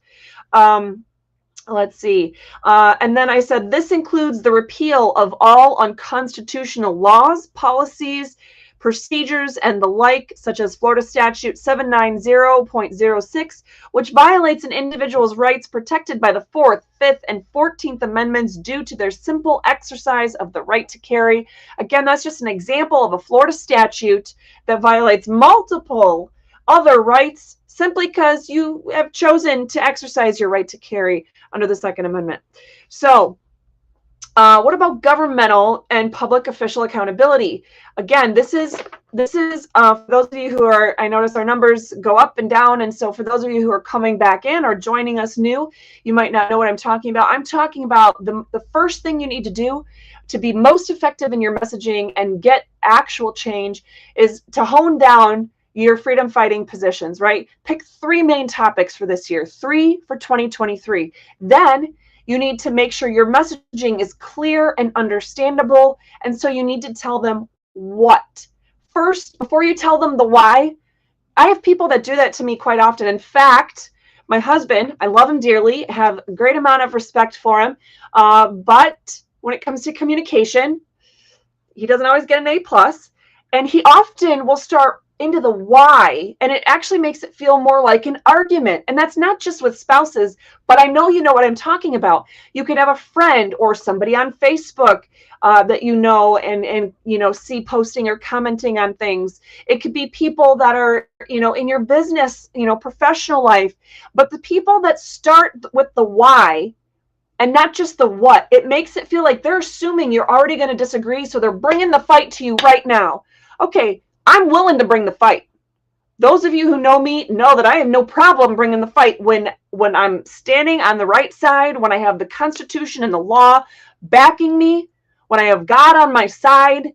Let's see. And then I said, this includes the repeal of all unconstitutional laws, policies, procedures, and the like, such as Florida Statute 790.06, which violates an individual's rights protected by the 4th, 5th, and 14th Amendments due to their simple exercise of the right to carry. Again, that's just an example of a Florida statute that violates multiple other rights simply because you have chosen to exercise your right to carry under the Second Amendment. So, what about governmental and public official accountability? Again, this is for those of you who are, I notice our numbers go up and down, and so for those of you who are coming back in or joining us new, you might not know what I'm talking about. I'm talking about the first thing you need to do to be most effective in your messaging and get actual change is to hone down your freedom fighting positions, right? Pick 3 main topics for this year, 3 for 2023. Then you need to make sure your messaging is clear and understandable. And so you need to tell them what. First, before you tell them the why, I have people that do that to me quite often. In fact, my husband, I love him dearly, have a great amount of respect for him. But when it comes to communication, he doesn't always get an A+. And he often will start into the why, and it actually makes it feel more like an argument. And that's not just with spouses, but I know you know what I'm talking about. You could have a friend or somebody on Facebook that you know and you know see posting or commenting on things. It could be people that are in your business, professional life. But the people that start with the why and not just the what, it makes it feel like they're assuming you're already going to disagree, so they're bringing the fight to you right now. Okay, I'm willing to bring the fight. Those of you who know me know that I have no problem bringing the fight when I'm standing on the right side, when I have the Constitution and the law backing me, when I have God on my side.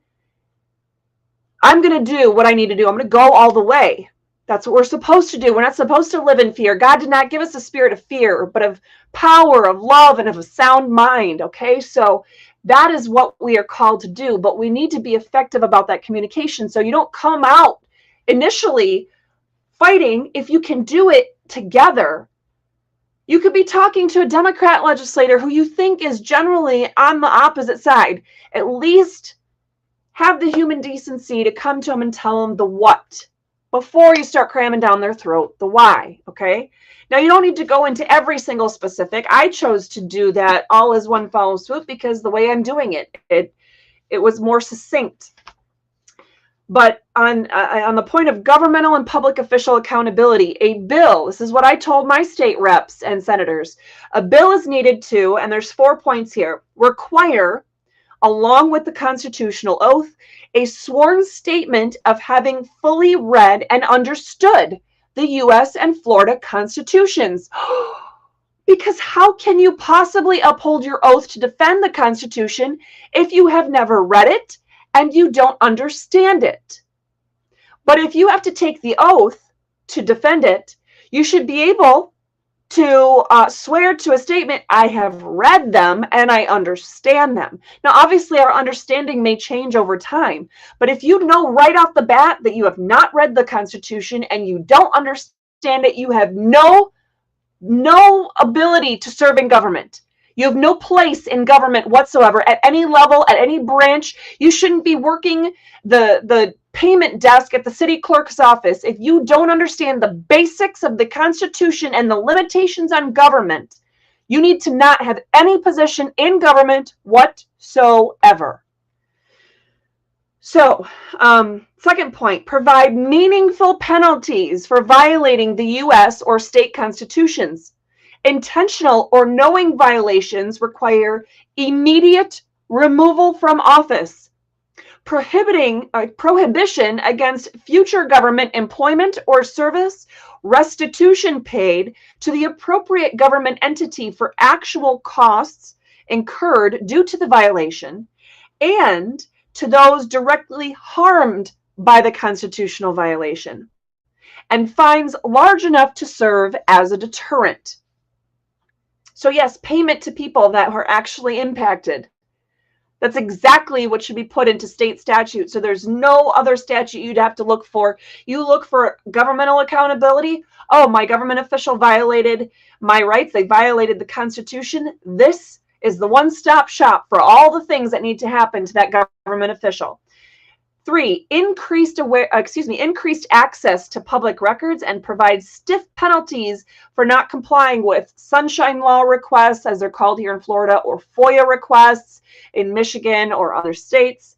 I'm going to do what I need to do. I'm going to go all the way. That's what we're supposed to do. We're not supposed to live in fear. God did not give us a spirit of fear, but of power, of love, and of a sound mind. Okay, so that is what we are called to do, but we need to be effective about that communication. So you don't come out initially fighting. If you can do it together, you could be talking to a Democrat legislator who you think is generally on the opposite side. At least have the human decency to come to them and tell them the what before you start cramming down their throat the why, okay? Now, you don't need to go into every single specific. I chose to do that all as one fell swoop because the way I'm doing it was more succinct. But on the point of governmental and public official accountability, a bill, this is what I told my state reps and senators, a bill is needed to, and there's 4 points here, require, along with the constitutional oath, a sworn statement of having fully read and understood the U.S. and Florida constitutions. Because how can you possibly uphold your oath to defend the Constitution if you have never read it and you don't understand it? But if you have to take the oath to defend it, you should be able to swear to a statement, I have read them and I understand them. Now, obviously, our understanding may change over time, but if you know right off the bat that you have not read the Constitution and you don't understand it, you have no ability to serve in government. You have no place in government whatsoever at any level, at any branch. You shouldn't be working the payment desk at the city clerk's office if you don't understand the basics of the Constitution and the limitations on government. You need to not have any position in government whatsoever. So, second point, provide meaningful penalties for violating the U.S. or state constitutions. Intentional or knowing violations require immediate removal from office. Prohibition against future government employment or service, restitution paid to the appropriate government entity for actual costs incurred due to the violation, and to those directly harmed by the constitutional violation, and fines large enough to serve as a deterrent. So yes, payment to people that are actually impacted. That's exactly what should be put into state statute. So there's no other statute you'd have to look for. You look for governmental accountability. Oh, my government official violated my rights. They violated the Constitution. This is the one-stop shop for all the things that need to happen to that government official. 3, increased access to public records and provides stiff penalties for not complying with sunshine law requests, as they're called here in Florida, or FOIA requests in Michigan or other states.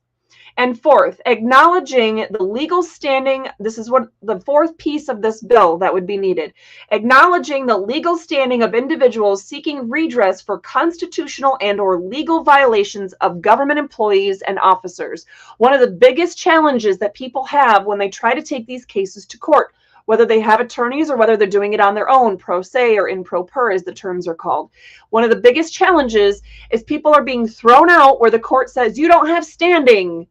And 4th, acknowledging the legal standing, this is what the 4th piece of this bill that would be needed, acknowledging the legal standing of individuals seeking redress for constitutional and or legal violations of government employees and officers. One of the biggest challenges that people have when they try to take these cases to court, whether they have attorneys or whether they're doing it on their own, pro se or in pro per as the terms are called. One of the biggest challenges is people are being thrown out where the court says, you don't have standing.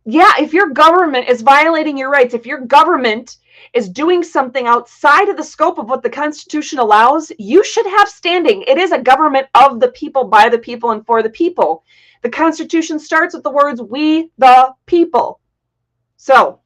Yeah, if your government is violating your rights, if your government is doing something outside of the scope of what the Constitution allows, you should have standing. It is a government of the people, by the people, and for the people. The Constitution starts with the words, we the people. So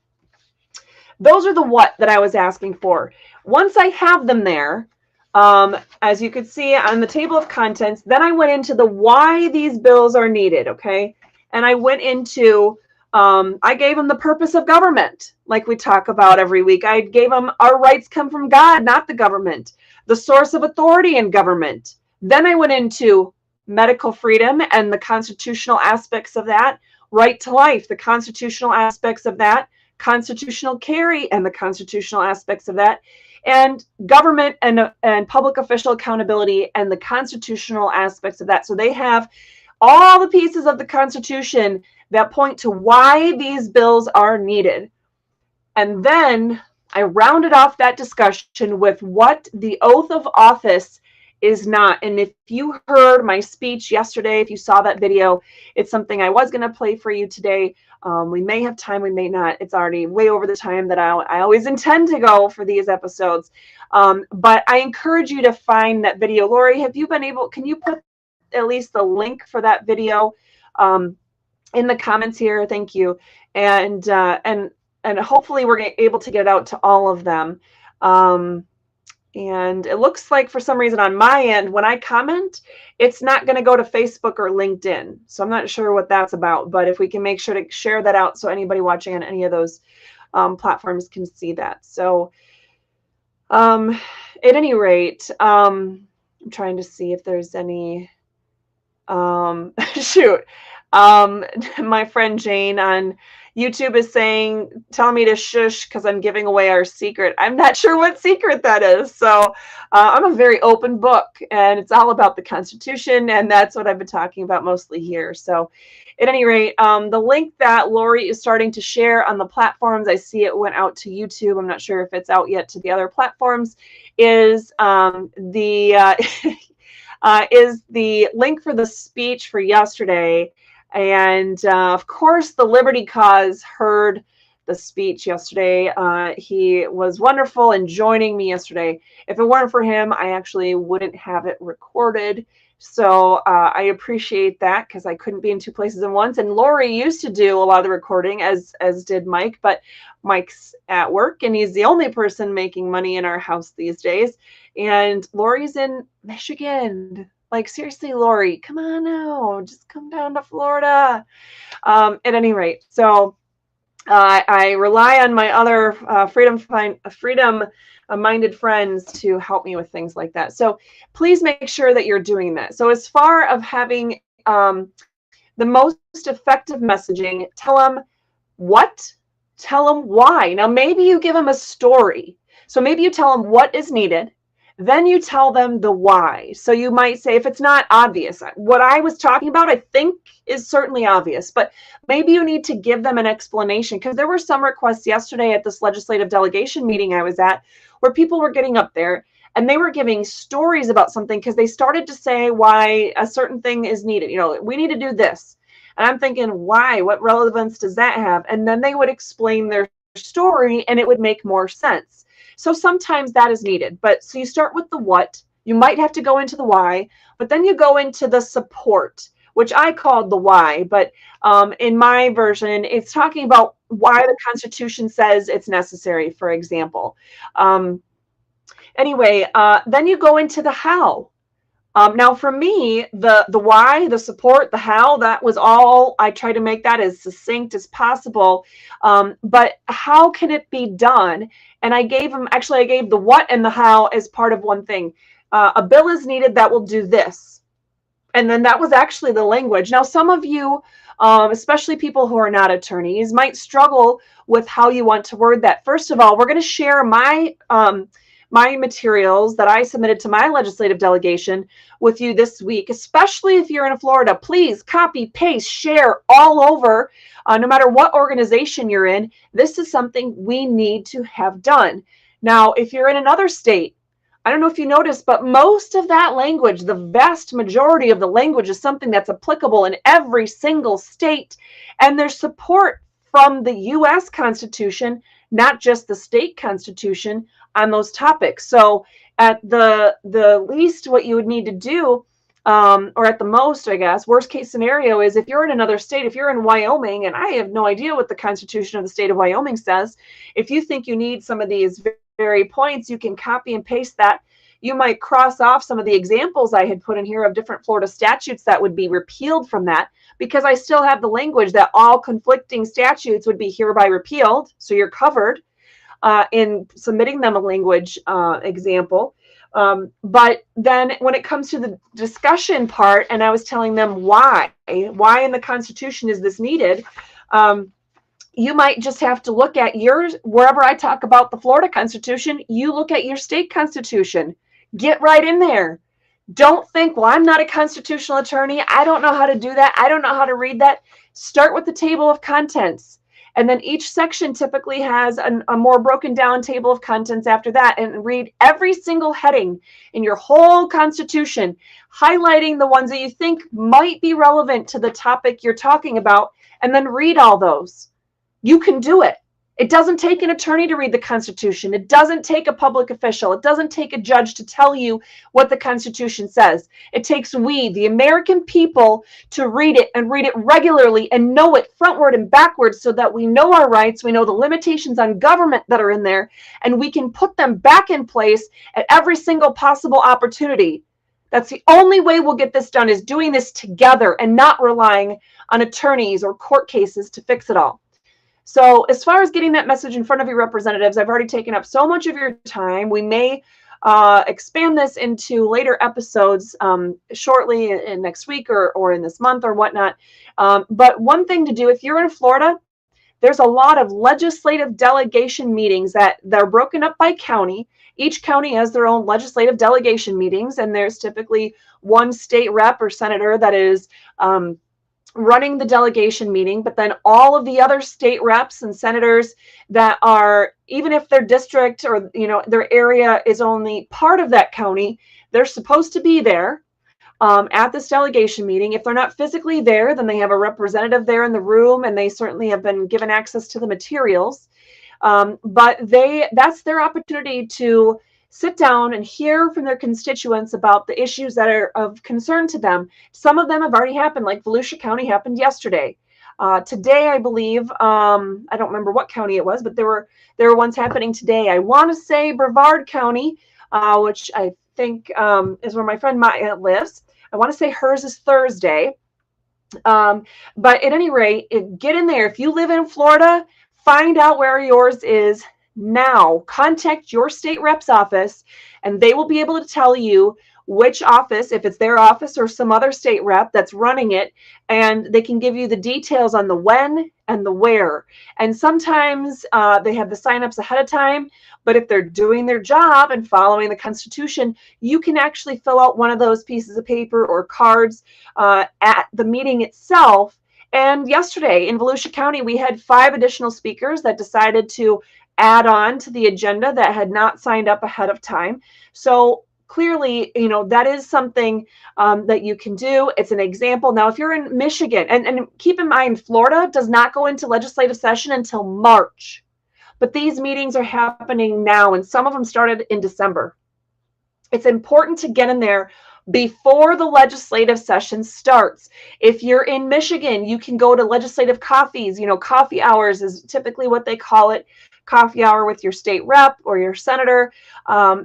those are the what that I was asking for. Once I have them there, as you could see on the table of contents, then I went into the why these bills are needed, okay? And I went into I gave them the purpose of government, like we talk about every week. I gave them our rights come from God, not the government, the source of authority in government. Then I went into medical freedom and the constitutional aspects of that, right to life, the constitutional aspects of that, constitutional carry and the constitutional aspects of that, and government and public official accountability and the constitutional aspects of that. So they have all the pieces of the Constitution that point to why these bills are needed. And then I rounded off that discussion with what the oath of office is not. And if you heard my speech yesterday, if you saw that video, it's something I was going to play for you today. We may have time, we may not. It's already way over the time that I always intend to go for these episodes. But I encourage you to find that video. Lori, have you been able, can you put at least the link for that video in the comments here? Thank you. And hopefully we're able to get it out to all of them. And it looks like for some reason on my end, when I comment, it's not going to go to Facebook or LinkedIn. So I'm not sure what that's about, but if we can make sure to share that out so anybody watching on any of those platforms can see that. So at any rate, I'm trying to see if there's any, shoot. My friend Jane on YouTube is saying, telling me to shush because I'm giving away our secret. I'm not sure what secret that is. So I'm a very open book and it's all about the Constitution. And that's what I've been talking about mostly here. So at any rate, the link that Lori is starting to share on the platforms, I see it went out to YouTube. I'm not sure if it's out yet to the other platforms, is is the link for the speech for yesterday. And of course, the Liberty Cause heard the speech yesterday. He was wonderful in joining me yesterday. If it weren't for him, I actually wouldn't have it recorded. So I appreciate that because I couldn't be in two places at once. And Lori used to do a lot of the recording, as did Mike, but Mike's at work and he's the only person making money in our house these days. And Lori's in Michigan. Like, seriously, Lori, come on now, just come down to Florida. At any rate, so I rely on my other freedom-minded friends to help me with things like that. So please make sure that you're doing that. So as far as having the most effective messaging, tell them what, tell them why. Now, maybe you give them a story. So maybe you tell them what is needed. Then you tell them the why. So you might say, if it's not obvious, what I was talking about, I think is certainly obvious, but maybe you need to give them an explanation, because there were some requests yesterday at this legislative delegation meeting I was at where people were getting up there and they were giving stories about something because they started to say why a certain thing is needed. You know, we need to do this. And I'm thinking, why? What relevance does that have? And then they would explain their story and it would make more sense. So sometimes that is needed. But so you start with the what, you might have to go into the why, but then you go into the support, which I called the why. But in my version, it's talking about why the Constitution says it's necessary, for example. Anyway, then you go into the how. Now for me, the why, the support, the how, that was all, I tried to make that as succinct as possible. But how can it be done? And I gave the what and the how as part of one thing. A bill is needed that will do this. And then that was actually the language. Now, some of you, especially people who are not attorneys, might struggle with how you want to word that. First of all, we're going to share my materials that I submitted to my legislative delegation with you this week, especially if you're in Florida. Please copy, paste, share all over, no matter what organization you're in. This is something we need to have done. Now, if you're in another state, I don't know if you noticed, but most of that language, the vast majority of the language, is something that's applicable in every single state. And there's support from the U.S. Constitution, not just the state constitution, on those topics. So at the least, what you would need to do, or at the most, I guess, worst case scenario is if you're in another state, if you're in Wyoming, and I have no idea what the Constitution of the state of Wyoming says, if you think you need some of these very points, you can copy and paste that. You might cross off some of the examples I had put in here of different Florida statutes that would be repealed from that, because I still have the language that all conflicting statutes would be hereby repealed. So you're covered in submitting them a language example. But then when it comes to the discussion part, and I was telling them why in the Constitution is this needed, you might just have to look at yours. Wherever I talk about the Florida Constitution, you look at your state constitution. Get right in there. Don't think, well, I'm not a constitutional attorney. I don't know how to do that. I don't know how to read that. Start with the table of contents. And then each section typically has a more broken down table of contents after that, and read every single heading in your whole Constitution, highlighting the ones that you think might be relevant to the topic you're talking about, and then read all those. You can do it. It doesn't take an attorney to read the Constitution. It doesn't take a public official. It doesn't take a judge to tell you what the Constitution says. It takes we, the American people, to read it, and read it regularly, and know it frontward and backwards, so that we know our rights, we know the limitations on government that are in there, and we can put them back in place at every single possible opportunity. That's the only way we'll get this done, is doing this together and not relying on attorneys or court cases to fix it all. So as far as getting that message in front of your representatives, I've already taken up so much of your time. We may expand this into later episodes shortly in next week or in this month or whatnot. But one thing to do, if you're in Florida, there's a lot of legislative delegation meetings that they're broken up by county. Each county has their own legislative delegation meetings, and there's typically one state rep or senator that is running the delegation meeting, but then all of the other state reps and senators that are, even if their district or their area is only part of that county, they're supposed to be there at this delegation meeting. If they're not physically there, then they have a representative there in the room, and they certainly have been given access to the materials. But that's their opportunity to sit down and hear from their constituents about the issues that are of concern to them. Some of them have already happened, like Volusia County happened yesterday. Today, I believe, I don't remember what county it was, but there were ones happening today. I want to say Brevard County, which I think is where my friend Maya lives. I want to say hers is Thursday. But at any rate, get in there. If you live in Florida, find out where yours is now. Contact your state rep's office, and they will be able to tell you which office, if it's their office or some other state rep that's running it, and they can give you the details on the when and the where. And sometimes they have the signups ahead of time, but if they're doing their job and following the Constitution, you can actually fill out one of those pieces of paper or cards at the meeting itself. And yesterday in Volusia County, we had 5 additional speakers that decided to add on to the agenda that had not signed up ahead of time. So clearly, that is something that you can do. It's an example. Now, if you're in Michigan, and keep in mind, Florida does not go into legislative session until March, but these meetings are happening now, and some of them started in December. It's important to get in there before the legislative session starts. If you're in Michigan, you can go to legislative coffees. Coffee hours is typically what they call it. Coffee hour with your state rep or your senator.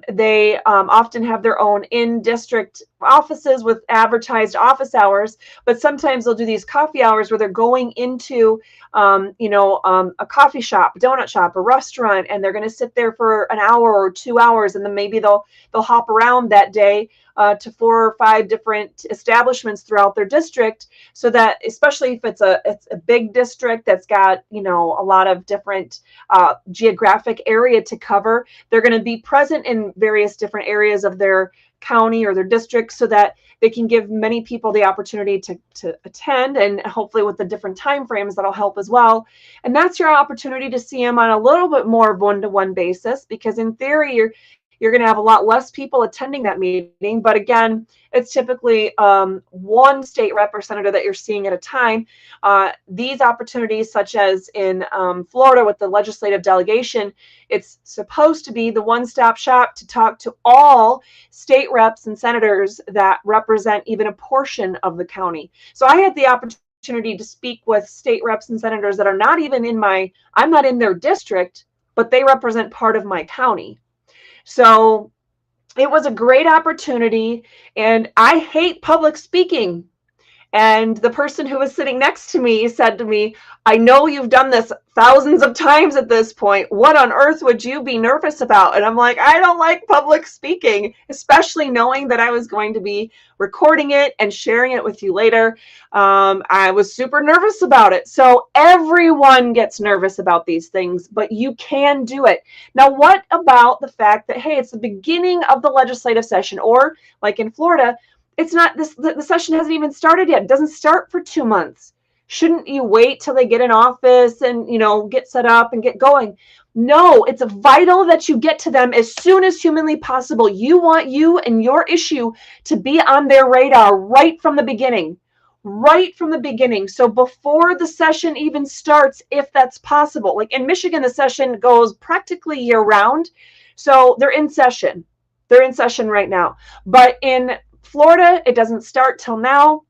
They often have their own in-district offices with advertised office hours, but sometimes they'll do these coffee hours where they're going into, a coffee shop, donut shop, a restaurant, and they're going to sit there for an hour or 2 hours, and then maybe they'll hop around that day to 4 or 5 different establishments throughout their district, so that, especially if it's a big district that's got a lot of different geographic area to cover, they're going to be present in various different areas of their county or their district, so that they can give many people the opportunity to attend, and hopefully with the different time frames that'll help as well. And that's your opportunity to see them on a little bit more one-to-one basis, because in theory you're going to have a lot less people attending that meeting. But again, it's typically one state rep or senator that you're seeing at a time. These opportunities, such as in Florida with the legislative delegation, it's supposed to be the one-stop shop to talk to all state reps and senators that represent even a portion of the county. So I had the opportunity to speak with state reps and senators that are not even I'm not in their district, but they represent part of my county. So it was a great opportunity, and I hate public speaking. And the person who was sitting next to me said to me, I know you've done this thousands of times at this point. What on earth would you be nervous about? And I'm like, I don't like public speaking, especially knowing that I was going to be recording it and sharing it with you later. I was super nervous about it. So everyone gets nervous about these things, but you can do it. Now, what about the fact that, hey, it's the beginning of the legislative session, or like in Florida, it's not this, the session hasn't even started yet. It doesn't start for 2 months. Shouldn't you wait till they get in office and, get set up and get going? No, it's vital that you get to them as soon as humanly possible. You want you and your issue to be on their radar right from the beginning. Right from the beginning. So before the session even starts, if that's possible. Like in Michigan, the session goes practically year round. So they're in session. They're in session right now. But in Florida, it doesn't start till now.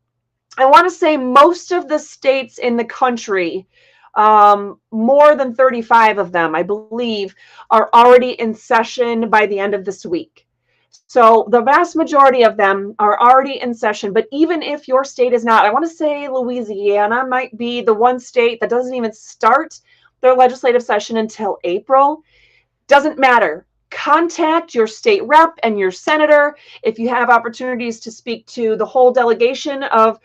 I want to say most of the states in the country, more than 35 of them, I believe, are already in session by the end of this week. So the vast majority of them are already in session. But even if your state is not, I want to say Louisiana might be the one state that doesn't even start their legislative session until April. Doesn't matter. Contact your state rep and your senator. If you have opportunities to speak to the whole delegation of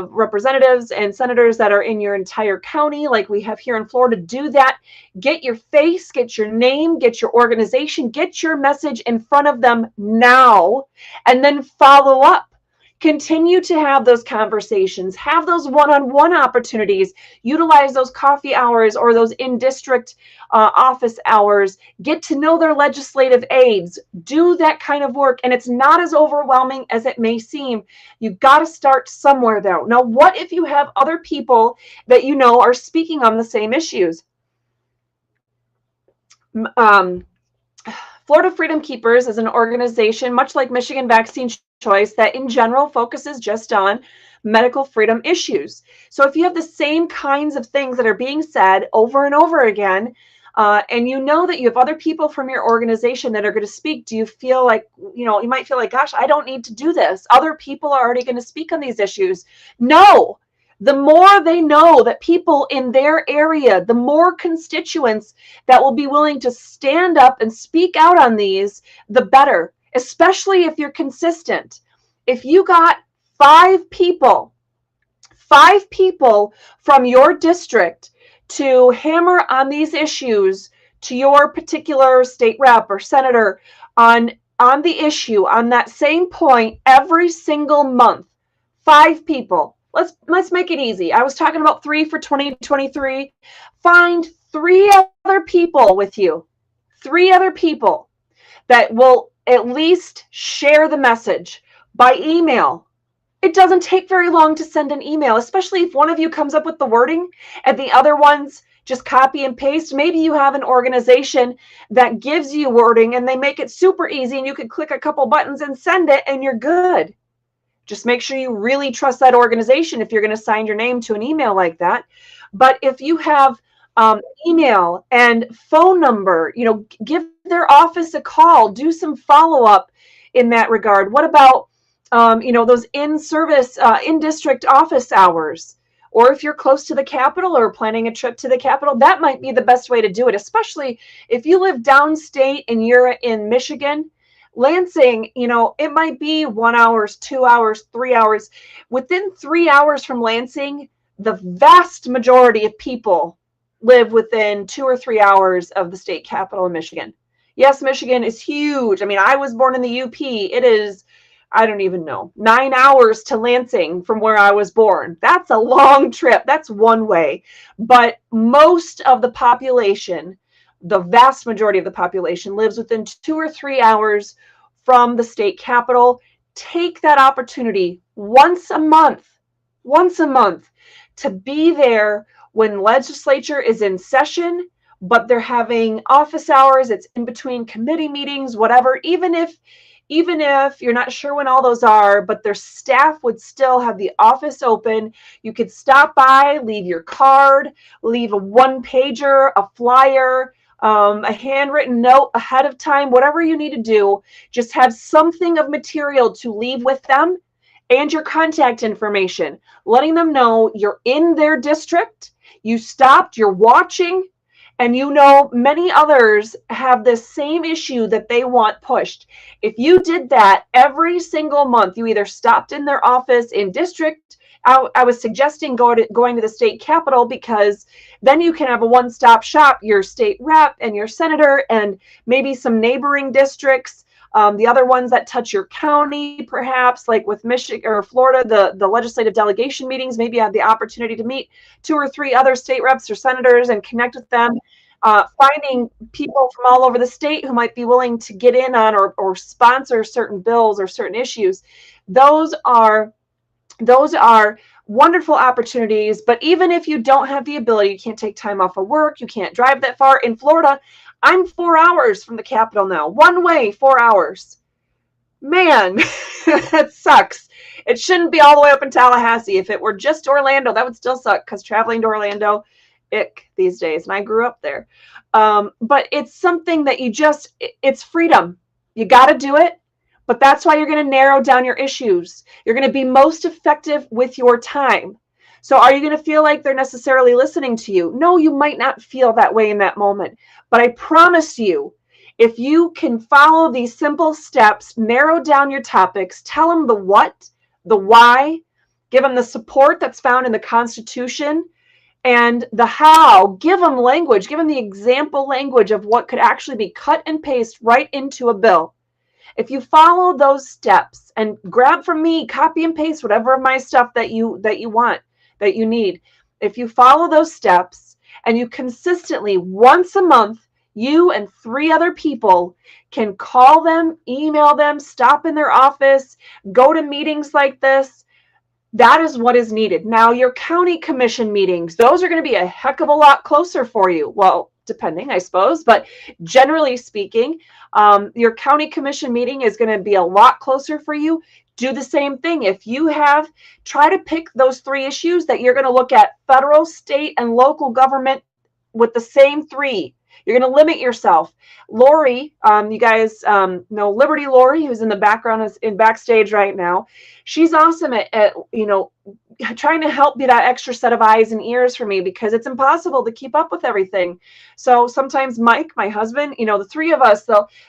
representatives and senators that are in your entire county, like we have here in Florida, do that. Get your face, get your name, get your organization, get your message in front of them now, and then follow up. Continue to have those conversations, have those one-on-one opportunities, utilize those coffee hours or those in-district office hours, get to know their legislative aides, do that kind of work. And it's not as overwhelming as it may seem. You've got to start somewhere though. Now, what if you have other people that are speaking on the same issues? Florida Freedom Keepers is an organization, much like Michigan Vaccine Choice, that in general focuses just on medical freedom issues. So if you have the same kinds of things that are being said over and over again, and you know that you have other people from your organization that are going to speak, do you feel like, you might feel like, gosh, I don't need to do this. Other people are already going to speak on these issues. No. The more they know that people in their area, the more constituents that will be willing to stand up and speak out on these, the better, especially if you're consistent. If you got 5 people from your district to hammer on these issues to your particular state rep or senator on the issue, on that same point every single month, 5 people. Let's make it easy. I was talking about 3 for 2023. Find 3 other people with you. 3 other people that will at least share the message by email. It doesn't take very long to send an email, especially if one of you comes up with the wording and the other ones just copy and paste. Maybe you have an organization that gives you wording and they make it super easy and you can click a couple buttons and send it and you're good. Just make sure you really trust that organization if you're going to sign your name to an email like that. But if you have email and phone number, give their office a call, do some follow-up in that regard. What about those in-service, in-district office hours. Or if you're close to the Capitol or planning a trip to the Capitol, that might be the best way to do it, especially if you live downstate and you're in Michigan. Lansing, it might be 1 hour, 2 hours, 3 hours. Within 3 hours from Lansing, the vast majority of people live within 2 or 3 hours of the state capital in Michigan. Yes, Michigan is huge. I mean, I was born in the UP. It is, I don't even know, 9 hours to Lansing from where I was born. That's a long trip. That's one way. But most of the population, the vast majority of the population, lives within 2 or 3 hours from the state capital. Take that opportunity once a month to be there when legislature is in session, but they're having office hours. It's in between committee meetings, whatever. Even if you're not sure when all those are, but their staff would still have the office open. You could stop by, leave your card, leave a one-pager, a flyer, a handwritten note ahead of time, whatever you need to do. Just have something of material to leave with them and your contact information, letting them know you're in their district, you stopped, you're watching, and many others have this same issue that they want pushed. If you did that every single month, you either stopped in their office in district. I was suggesting going to the state capitol, because then you can have a one-stop shop, your state rep and your senator and maybe some neighboring districts. The other ones that touch your county, perhaps, like with Michigan or Florida, the legislative delegation meetings, maybe you have the opportunity to meet 2 or 3 other state reps or senators and connect with them. Finding people from all over the state who might be willing to get in on or sponsor certain bills or certain issues. Those are wonderful opportunities. But even if you don't have the ability, you can't take time off of work, you can't drive that far. In Florida, I'm 4 hours from the Capitol now. One way, 4 hours. Man, that sucks. It shouldn't be all the way up in Tallahassee. If it were just Orlando, that would still suck, because traveling to Orlando, ick these days. And I grew up there. But it's something that it's freedom. You got to do it. But that's why you're going to narrow down your issues. You're going to be most effective with your time. So are you going to feel like they're necessarily listening to you? No, you might not feel that way in that moment. But I promise you, if you can follow these simple steps, narrow down your topics, tell them the what, the why, give them the support that's found in the Constitution, and the how, give them language, give them the example language of what could actually be cut and paste right into a bill. If you follow those steps and grab from me, copy and paste whatever of my stuff that you want, that you need. If you follow those steps and you consistently, once a month, you and 3 other people can call them, email them, stop in their office, go to meetings like this, that is what is needed. Now, your county commission meetings, those are going to be a heck of a lot closer for you. Well, depending, I suppose, but generally speaking, your county commission meeting is going to be a lot closer for you. Do the same thing. If you try to pick those 3 issues that you're going to look at: federal, state, and local government with the same 3. You're going to limit yourself. Lori, you guys know Liberty Lori, who's in the background, is in backstage right now. She's awesome at trying to help be that extra set of eyes and ears for me, because it's impossible to keep up with everything. So sometimes Mike, my husband, the 3 of us,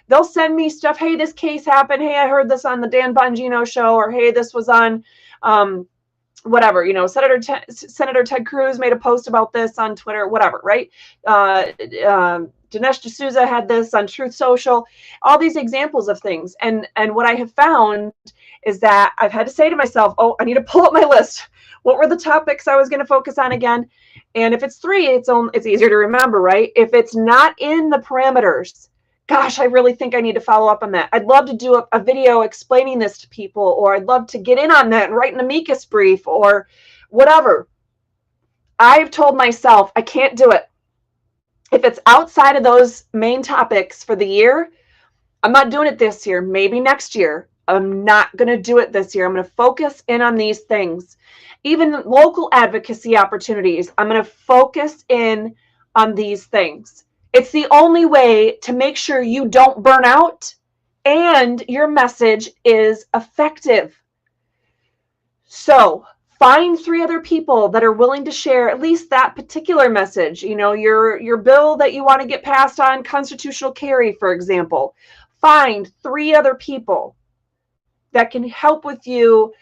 they'll send me stuff. Hey, this case happened. Hey, I heard this on the Dan Bongino show, or hey, this was on whatever, Senator Ted Cruz made a post about this on Twitter, whatever, right? Dinesh D'Souza had this on Truth Social, all these examples of things. And what I have found is that I've had to say to myself, oh, I need to pull up my list. What were the topics I was going to focus on again? And if it's 3, it's easier to remember, right? If it's not in the parameters, gosh, I really think I need to follow up on that. I'd love to do a video explaining this to people, or I'd love to get in on that and write an amicus brief or whatever. I've told myself I can't do it. If it's outside of those main topics for the year, I'm not doing it this year. Maybe next year. I'm not going to do it this year. I'm going to focus in on these things. Even local advocacy opportunities, I'm going to focus in on these things. It's the only way to make sure you don't burn out and your message is effective. So find 3 other people that are willing to share at least that particular message. You know, your bill that you want to get passed on constitutional carry, for example. Find 3 other people that can help with you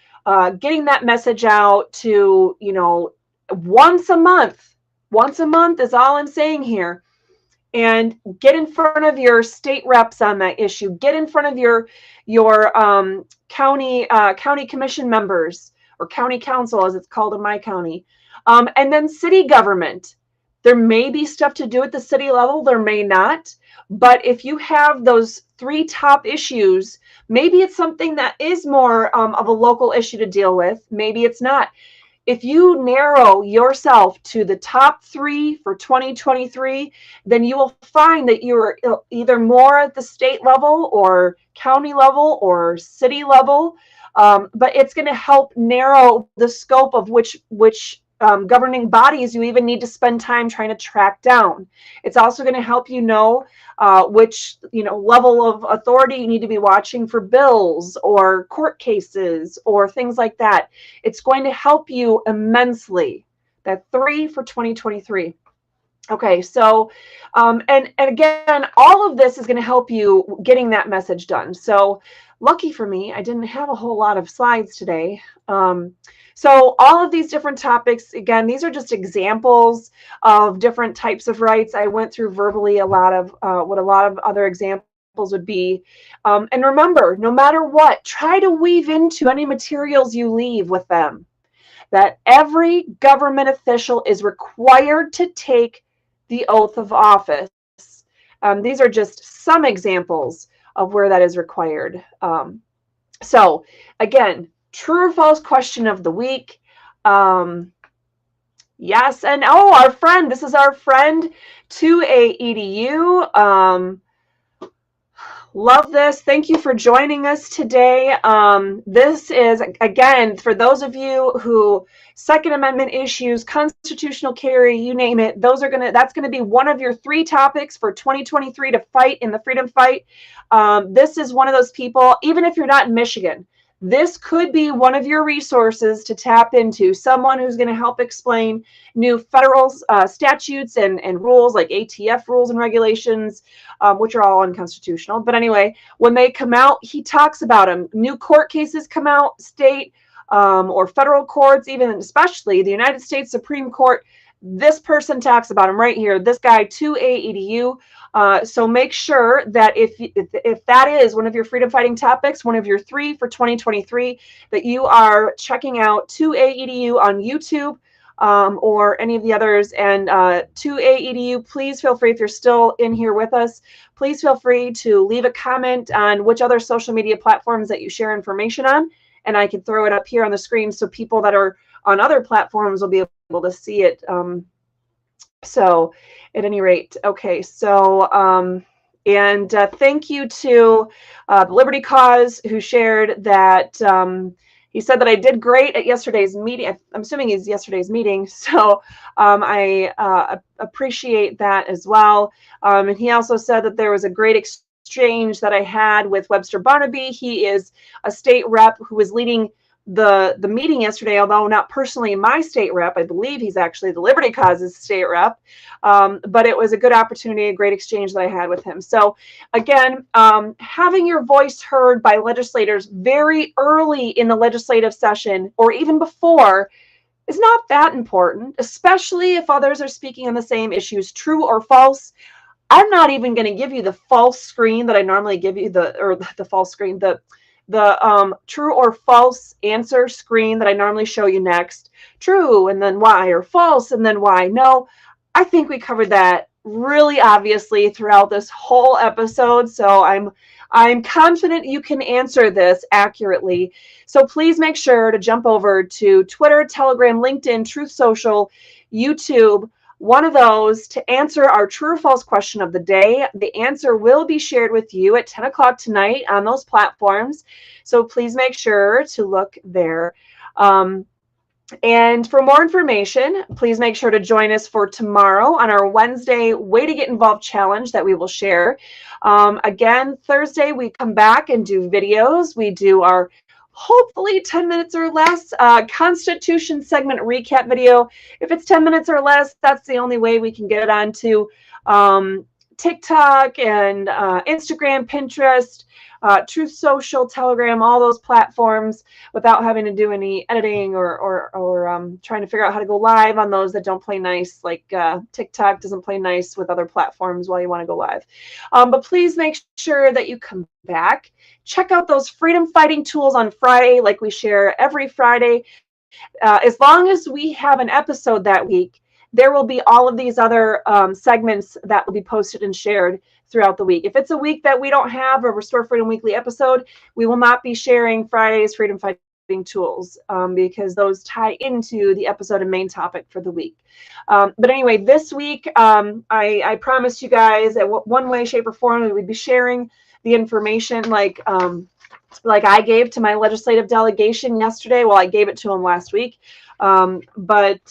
getting that message out to, you know, once a month. Once a month is all I'm saying here. And get in front of your state reps on that issue. Get in front of your county commission members, or county council, as it's called in my county. And then city government. There may be stuff to do at the city level. There may not. But if you have those 3 top issues, maybe it's something that is more of a local issue to deal with. Maybe it's not. If you narrow yourself to the top 3 for 2023, then you will find that you're either more at the state level or county level or city level. But it's going to help narrow the scope of which governing bodies you even need to spend time trying to track down. It's also going to help you know which level of authority you need to be watching for bills or court cases or things like that. It's going to help you immensely. That 3 for 2023. Okay, so and again, all of this is going to help you getting that message done. So lucky for me, I didn't have a whole lot of slides today. So all of these different topics, again, these are just examples of different types of rights. I went through verbally a lot of what a lot of other examples would be. And remember, no matter what, try to weave into any materials you leave with them that every government official is required to take the oath of office. These are just some examples of where that is required. So again, true or false question of the week. Yes, and our friend, this is our friend 2A love this. Thank you for joining us today. This is, again, for those of you who Second Amendment issues, constitutional carry, you name it, that's going to be one of your 3 topics for 2023 to fight in the freedom fight. This is one of those people, even if you're not in Michigan, this could be one of your resources to tap into, someone who's going to help explain new federal statutes and rules like ATF rules and regulations, which are all unconstitutional. But anyway, when they come out, he talks about them. New court cases come out, state or federal courts, even especially the United States Supreme Court. This person talks about them right here. This guy, 2A. So make sure that if that is one of your freedom fighting topics, one of your 3 for 2023, that you are checking out 2A on YouTube or any of the others. And 2A please feel free, if you're still in here with us, please feel free to leave a comment on which other social media platforms that you share information on. And I can throw it up here on the screen so people that are on other platforms will be able to see it. So at any rate, okay, so thank you to the Liberty Cause, who shared that he said that I did great at yesterday's meeting. I'm assuming it's yesterday's meeting, so I appreciate that as well. And he also said that there was a great exchange that I had with Webster Barnaby. He is a state rep who was leading the meeting yesterday, although not personally my state rep. I believe he's actually the Liberty Cause's state rep. But it was a good opportunity, a great exchange that I had with him. So again, having your voice heard by legislators very early in the legislative session or even before is not that important, especially if others are speaking on the same issues, true or false. I'm not even going to give you the false screen that I normally give you, the false screen, the true or false answer screen that I normally show you next. True and then why, or false and then why. No, I think we covered that really obviously throughout this whole episode. So I'm confident you can answer this accurately. So please make sure to jump over to Twitter, Telegram, LinkedIn, Truth Social, YouTube, one of those, to answer our true or false question of the day. The answer will be shared with you at 10 o'clock tonight on those platforms. So please make sure to look there. And for more information, please make sure to join us for tomorrow on our Wednesday Way to Get Involved challenge that we will share. Again, Thursday, we come back and do videos. We do our hopefully 10 minutes or less. Constitution segment recap video. If it's 10 minutes or less, that's the only way we can get it onto TikTok and Instagram, Pinterest, Truth Social, Telegram, all those platforms without having to do any editing or trying to figure out how to go live on those that don't play nice, like TikTok doesn't play nice with other platforms while you want to go live. But please make sure that you come back. Check out those freedom fighting tools on Friday, like we share every Friday. As long as we have an episode that week, there will be all of these other segments that will be posted and shared throughout the week. If it's a week that we don't have a Restore Freedom Weekly episode, we will not be sharing Friday's Freedom Fighting tools because those tie into the episode and main topic for the week. But anyway, this week, I promised you guys that one way, shape, or form we would be sharing the information like I gave to my legislative delegation yesterday. Well, I gave it to them last week. But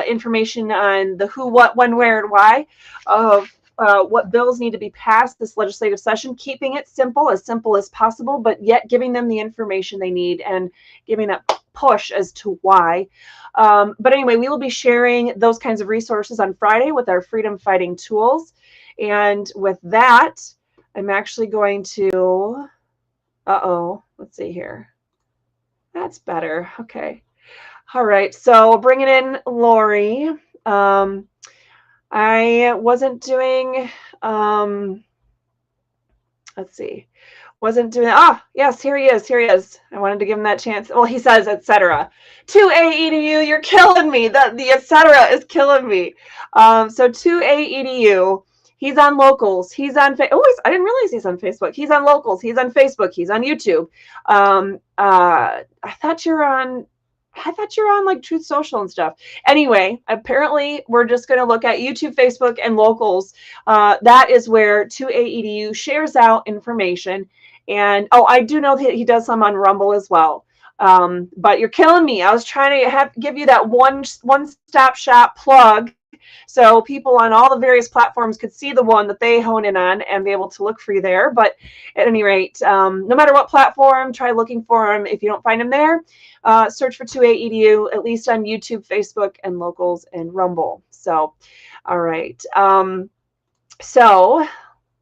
information on the who, what, when, where, and why of what bills need to be passed this legislative session, keeping it simple as possible, but yet giving them the information they need and giving that push as to why. But anyway, we will be sharing those kinds of resources on Friday with our freedom fighting tools. And with that, I'm actually going to, let's see here. That's better. Okay. All right, so bringing in Lori. I wasn't doing, yes, here he is. I wanted to give him that chance. Well, he says, etc. 2A-EDU, you're killing me. The etc. is killing me. So 2A-EDU, he's on Locals. He's on, I didn't realize he's on Facebook. He's on Locals. He's on Facebook. He's on YouTube. I thought you're on like Truth Social and stuff. Anyway, apparently we're just going to look at YouTube, Facebook, and Locals. That is where 2A-EDU shares out information. And, I do know that he does some on Rumble as well. But you're killing me. I was trying to give you that one-stop shop plug so people on all the various platforms could see the one that they hone in on and be able to look for you there. But at any rate, no matter what platform, try looking for them. If you don't find them there, search for 2A-EDU, at least on YouTube, Facebook, and Locals, and Rumble. So, all right. So,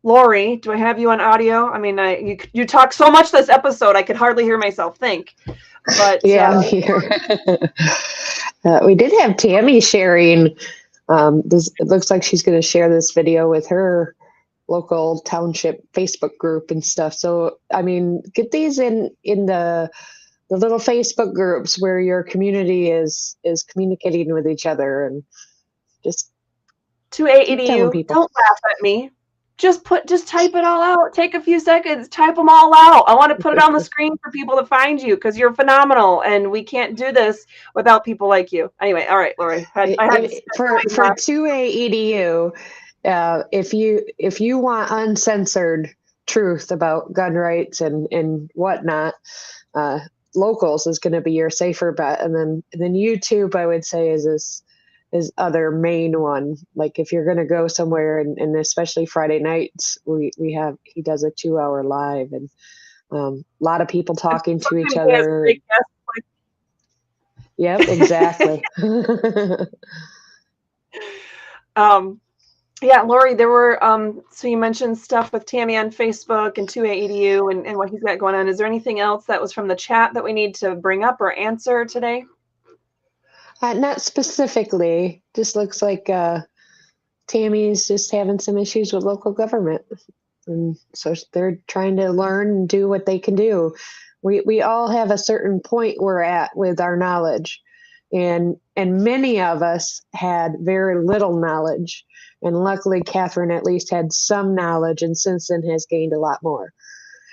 Lori, do I have you on audio? I mean, you talk so much this episode, I could hardly hear myself think. But yeah, I'm here. We did have Tammy sharing. It looks like she's going to share this video with her local township Facebook group and stuff. So, I mean, get these in the little Facebook groups where your community is communicating with each other, and just 2A-EDU, don't laugh at me. Just type it all out. Take a few seconds, type them all out. I want to put it on the screen for people to find you because you're phenomenal, and we can't do this without people like you. Anyway, all right, Lori. For 2A-EDU, if you want uncensored truth about gun rights and whatnot, Locals is going to be your safer bet, and then YouTube, I would say, is other main one. Like if you're going to go somewhere, and especially Friday nights, he does a 2-hour live, and a lot of people talking to each other. Yep, exactly. Yeah, Lori, there were, so you mentioned stuff with Tammy on Facebook and 2A-EDU and what he's got going on. Is there anything else that was from the chat that we need to bring up or answer today? Not specifically. Just looks like Tammy's just having some issues with local government. And so they're trying to learn and do what they can do. We all have a certain point we're at with our knowledge. And many of us had very little knowledge. And luckily, Catherine at least had some knowledge, and since then has gained a lot more.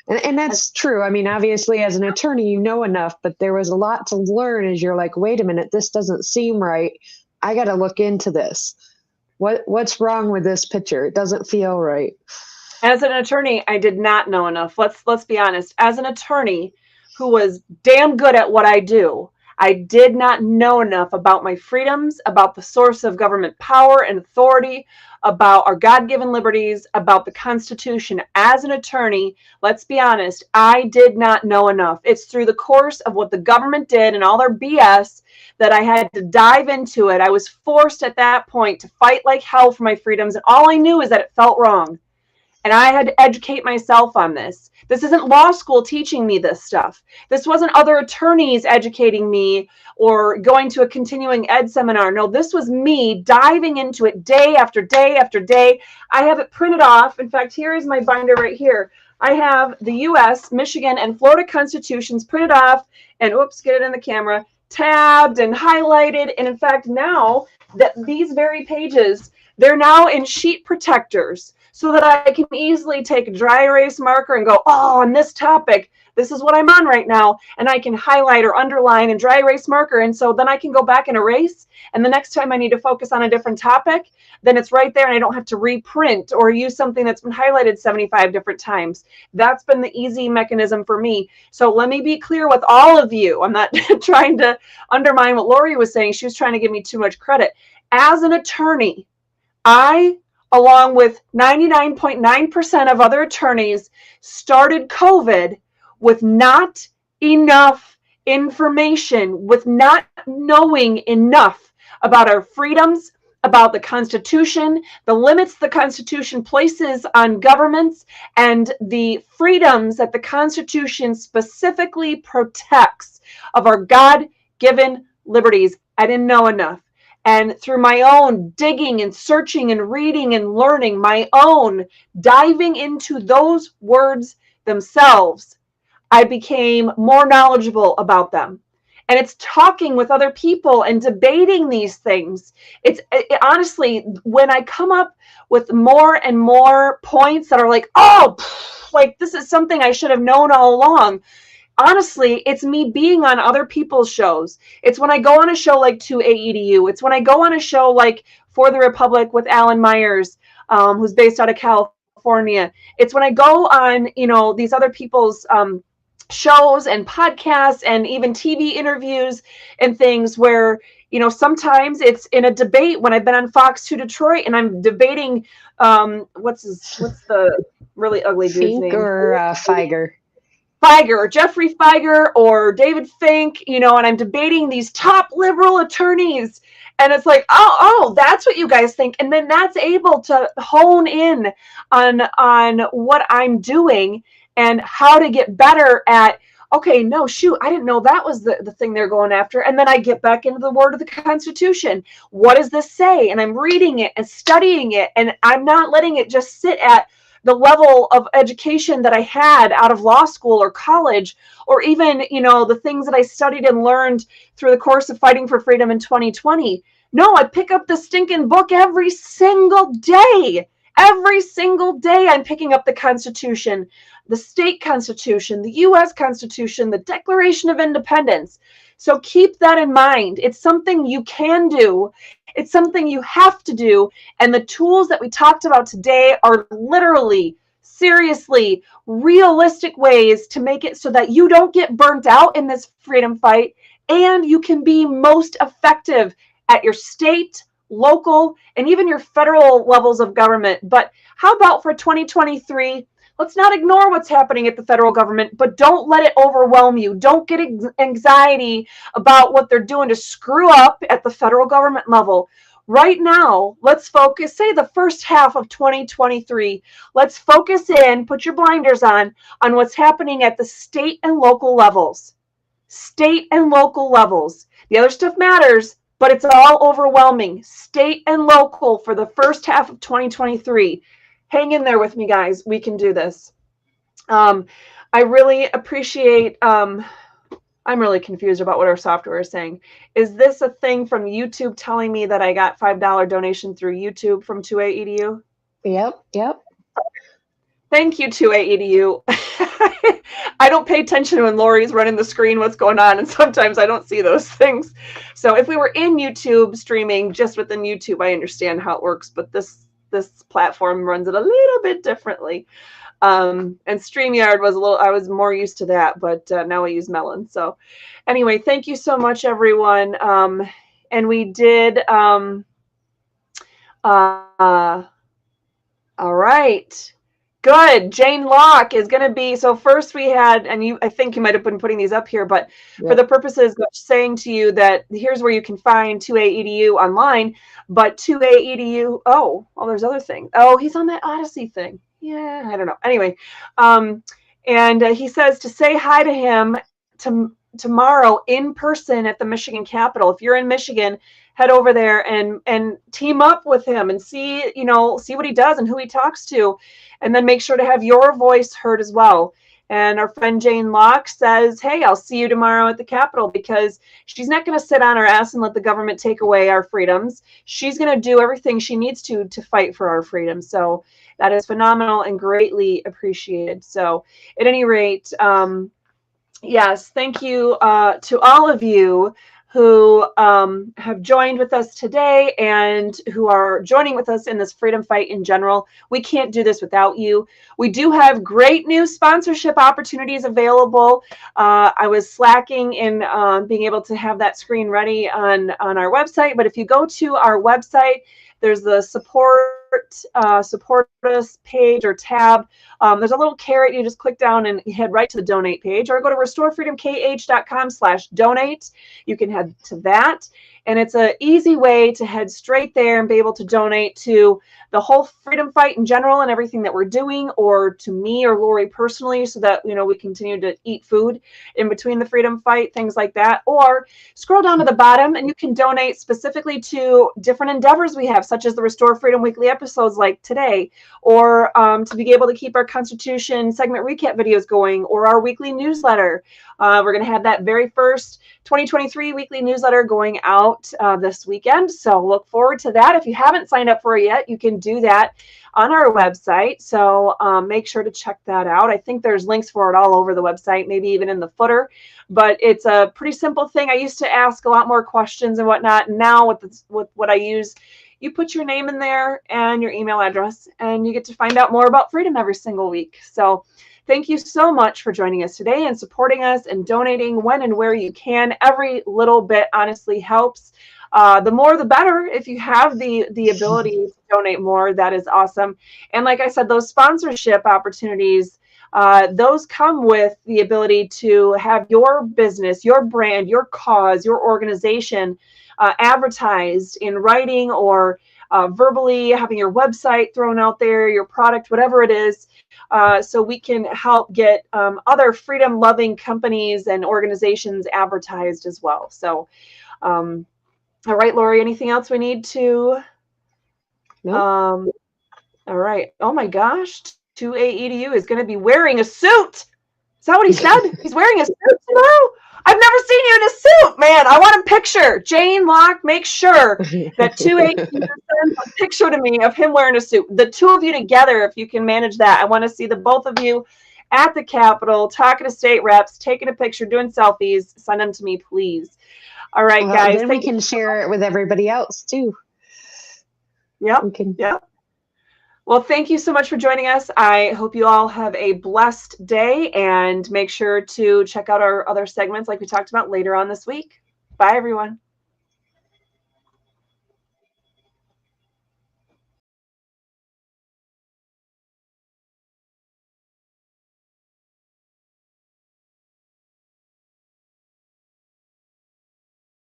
And that's true. I mean, obviously, as an attorney, you know enough, but there was a lot to learn as you're like, wait a minute, this doesn't seem right. I got to look into this. What's wrong with this picture? It doesn't feel right. As an attorney, I did not know enough. Let's be honest. As an attorney who was damn good at what I do, I did not know enough about my freedoms, about the source of government power and authority, about our God-given liberties, about the Constitution. As an attorney, let's be honest, I did not know enough. It's through the course of what the government did and all their BS that I had to dive into it. I was forced at that point to fight like hell for my freedoms, and all I knew is that it felt wrong. And I had to educate myself on this. This isn't law school teaching me this stuff. This wasn't other attorneys educating me or going to a continuing ed seminar. No, this was me diving into it day after day after day. I have it printed off. In fact, here is my binder right here. I have the US, Michigan, and Florida constitutions printed off and, oops, get it in the camera, tabbed and highlighted. And in fact, now that these very pages, they're now in sheet protectors, so that I can easily take a dry erase marker and go, oh, on this topic, this is what I'm on right now. And I can highlight or underline and dry erase marker. And so then I can go back and erase. And the next time I need to focus on a different topic, then it's right there and I don't have to reprint or use something that's been highlighted 75 different times. That's been the easy mechanism for me. So let me be clear with all of you. I'm not trying to undermine what Lori was saying. She was trying to give me too much credit. As an attorney, I, along with 99.9% of other attorneys, started COVID with not enough information, with not knowing enough about our freedoms, about the Constitution, the limits the Constitution places on governments, and the freedoms that the Constitution specifically protects of our God-given liberties. I didn't know enough. And through my own digging and searching and reading and learning, my own diving into those words themselves, I became more knowledgeable about them. And it's talking with other people and debating these things. Honestly, when I come up with more and more points that are like, oh, like this is something I should have known all along. Honestly, it's me being on other people's shows. It's when I go on a show like 2AEDU. It's when I go on a show like For the Republic with Alan Myers, who's based out of California. It's when I go on, these other people's shows and podcasts and even TV interviews and things where, sometimes it's in a debate when I've been on Fox 2 Detroit and I'm debating, what's the really ugly dude's name? Or Feiger. Feiger, Jeffrey Feiger or David Fink, and I'm debating these top liberal attorneys. And it's like, oh, that's what you guys think. And then that's able to hone in on what I'm doing and how to get better at, okay, no, shoot, I didn't know that was the thing they're going after. And then I get back into the word of the Constitution. What does this say? And I'm reading it and studying it. And I'm not letting it just sit at the level of education that I had out of law school or college, or even, the things that I studied and learned through the course of fighting for freedom in 2020. No, I pick up the stinking book every single day. Every single day I'm picking up the Constitution, the state Constitution, the U.S. Constitution, the Declaration of Independence. So keep that in mind. It's something you can do. It's something you have to do. And the tools that we talked about today are literally, seriously, realistic ways to make it so that you don't get burnt out in this freedom fight and you can be most effective at your state, local, and even your federal levels of government. But how about for 2023? Let's not ignore what's happening at the federal government, but don't let it overwhelm you. Don't get anxiety about what they're doing to screw up at the federal government level. Right now, let's focus, say the first half of 2023, let's focus in, put your blinders on what's happening at the state and local levels. State and local levels. The other stuff matters, but it's all overwhelming. State and local for the first half of 2023. Hang in there with me, guys. We can do this. I really appreciate, I'm really confused about what our software is saying. Is this a thing from YouTube telling me that I got $5 donation through YouTube from 2AEDU? Yep. Thank you, 2AEDU. I don't pay attention when Lori's running the screen, what's going on, and sometimes I don't see those things. So if we were in YouTube streaming just within YouTube, I understand how it works, but this platform runs it a little bit differently. And StreamYard was I was more used to that, but now I use Melon. So anyway, thank you so much, everyone. And we did, all right. Good. Jane Locke is going to be, so first we had, and I think you might have been putting these up here, but for the purposes of saying to you that here's where you can find 2A EDU online, but 2A EDU, there's other things. Oh, he's on that Odyssey thing. Yeah, I don't know. Anyway, and he says to say hi to him tomorrow in person at the Michigan Capitol. If you're in Michigan, head over there and team up with him and see what he does and who he talks to, and then make sure to have your voice heard as well. And our friend Jane Locke says, hey, I'll see you tomorrow at the Capitol, because she's not going to sit on her ass and let the government take away our freedoms. She's going to do everything she needs to fight for our freedom. So that is phenomenal and greatly appreciated. So at any rate, yes, thank you to all of you who have joined with us today and who are joining with us in this freedom fight in general. We can't do this without you. We do have great new sponsorship opportunities available. I was slacking in being able to have that screen ready on our website, but if you go to our website, there's the support us page or tab. There's a little carrot. You just click down and head right to the donate page, or go to restorefreedomkh.com/donate. You can head to that, and it's an easy way to head straight there and be able to donate to the whole freedom fight in general and everything that we're doing, or to me or Lori personally, so that we continue to eat food in between the freedom fight, things like that. Or scroll down to the bottom and you can donate specifically to different endeavors we have, such as the Restore Freedom weekly episodes like today, or to be able to keep our Constitution segment recap videos going, or our weekly newsletter. We're going to have that very first 2023 weekly newsletter going out this weekend. So look forward to that. If you haven't signed up for it yet, you can do that on our website. So make sure to check that out. I think there's links for it all over the website, maybe even in the footer, but it's a pretty simple thing. I used to ask a lot more questions and whatnot. Now with what I use, you put your name in there and your email address, and you get to find out more about freedom every single week. So thank you so much for joining us today and supporting us and donating when and where you can. Every little bit honestly helps. The more, the better. If you have the ability to donate more, that is awesome. And like I said, those sponsorship opportunities, those come with the ability to have your business, your brand, your cause, your organization advertised in writing or verbally, having your website thrown out there, your product, whatever it is. So we can help get other freedom-loving companies and organizations advertised as well. So, all right, Lori, anything else we need to? Nope. All right. Oh my gosh, 2A EDU is going to be wearing a suit. Is that what he said? He's wearing a suit tomorrow? I've never seen you in a suit, man. I want a picture. Jane Locke, make sure that 2A sends a picture to me of him wearing a suit. The two of you together, if you can manage that. I want to see the both of you at the Capitol, talking to state reps, taking a picture, doing selfies. Send them to me, please. All right, guys. Then we can share it with everybody else, too. Yep. Yep. Well, thank you so much for joining us. I hope you all have a blessed day, and make sure to check out our other segments like we talked about later on this week. Bye, everyone.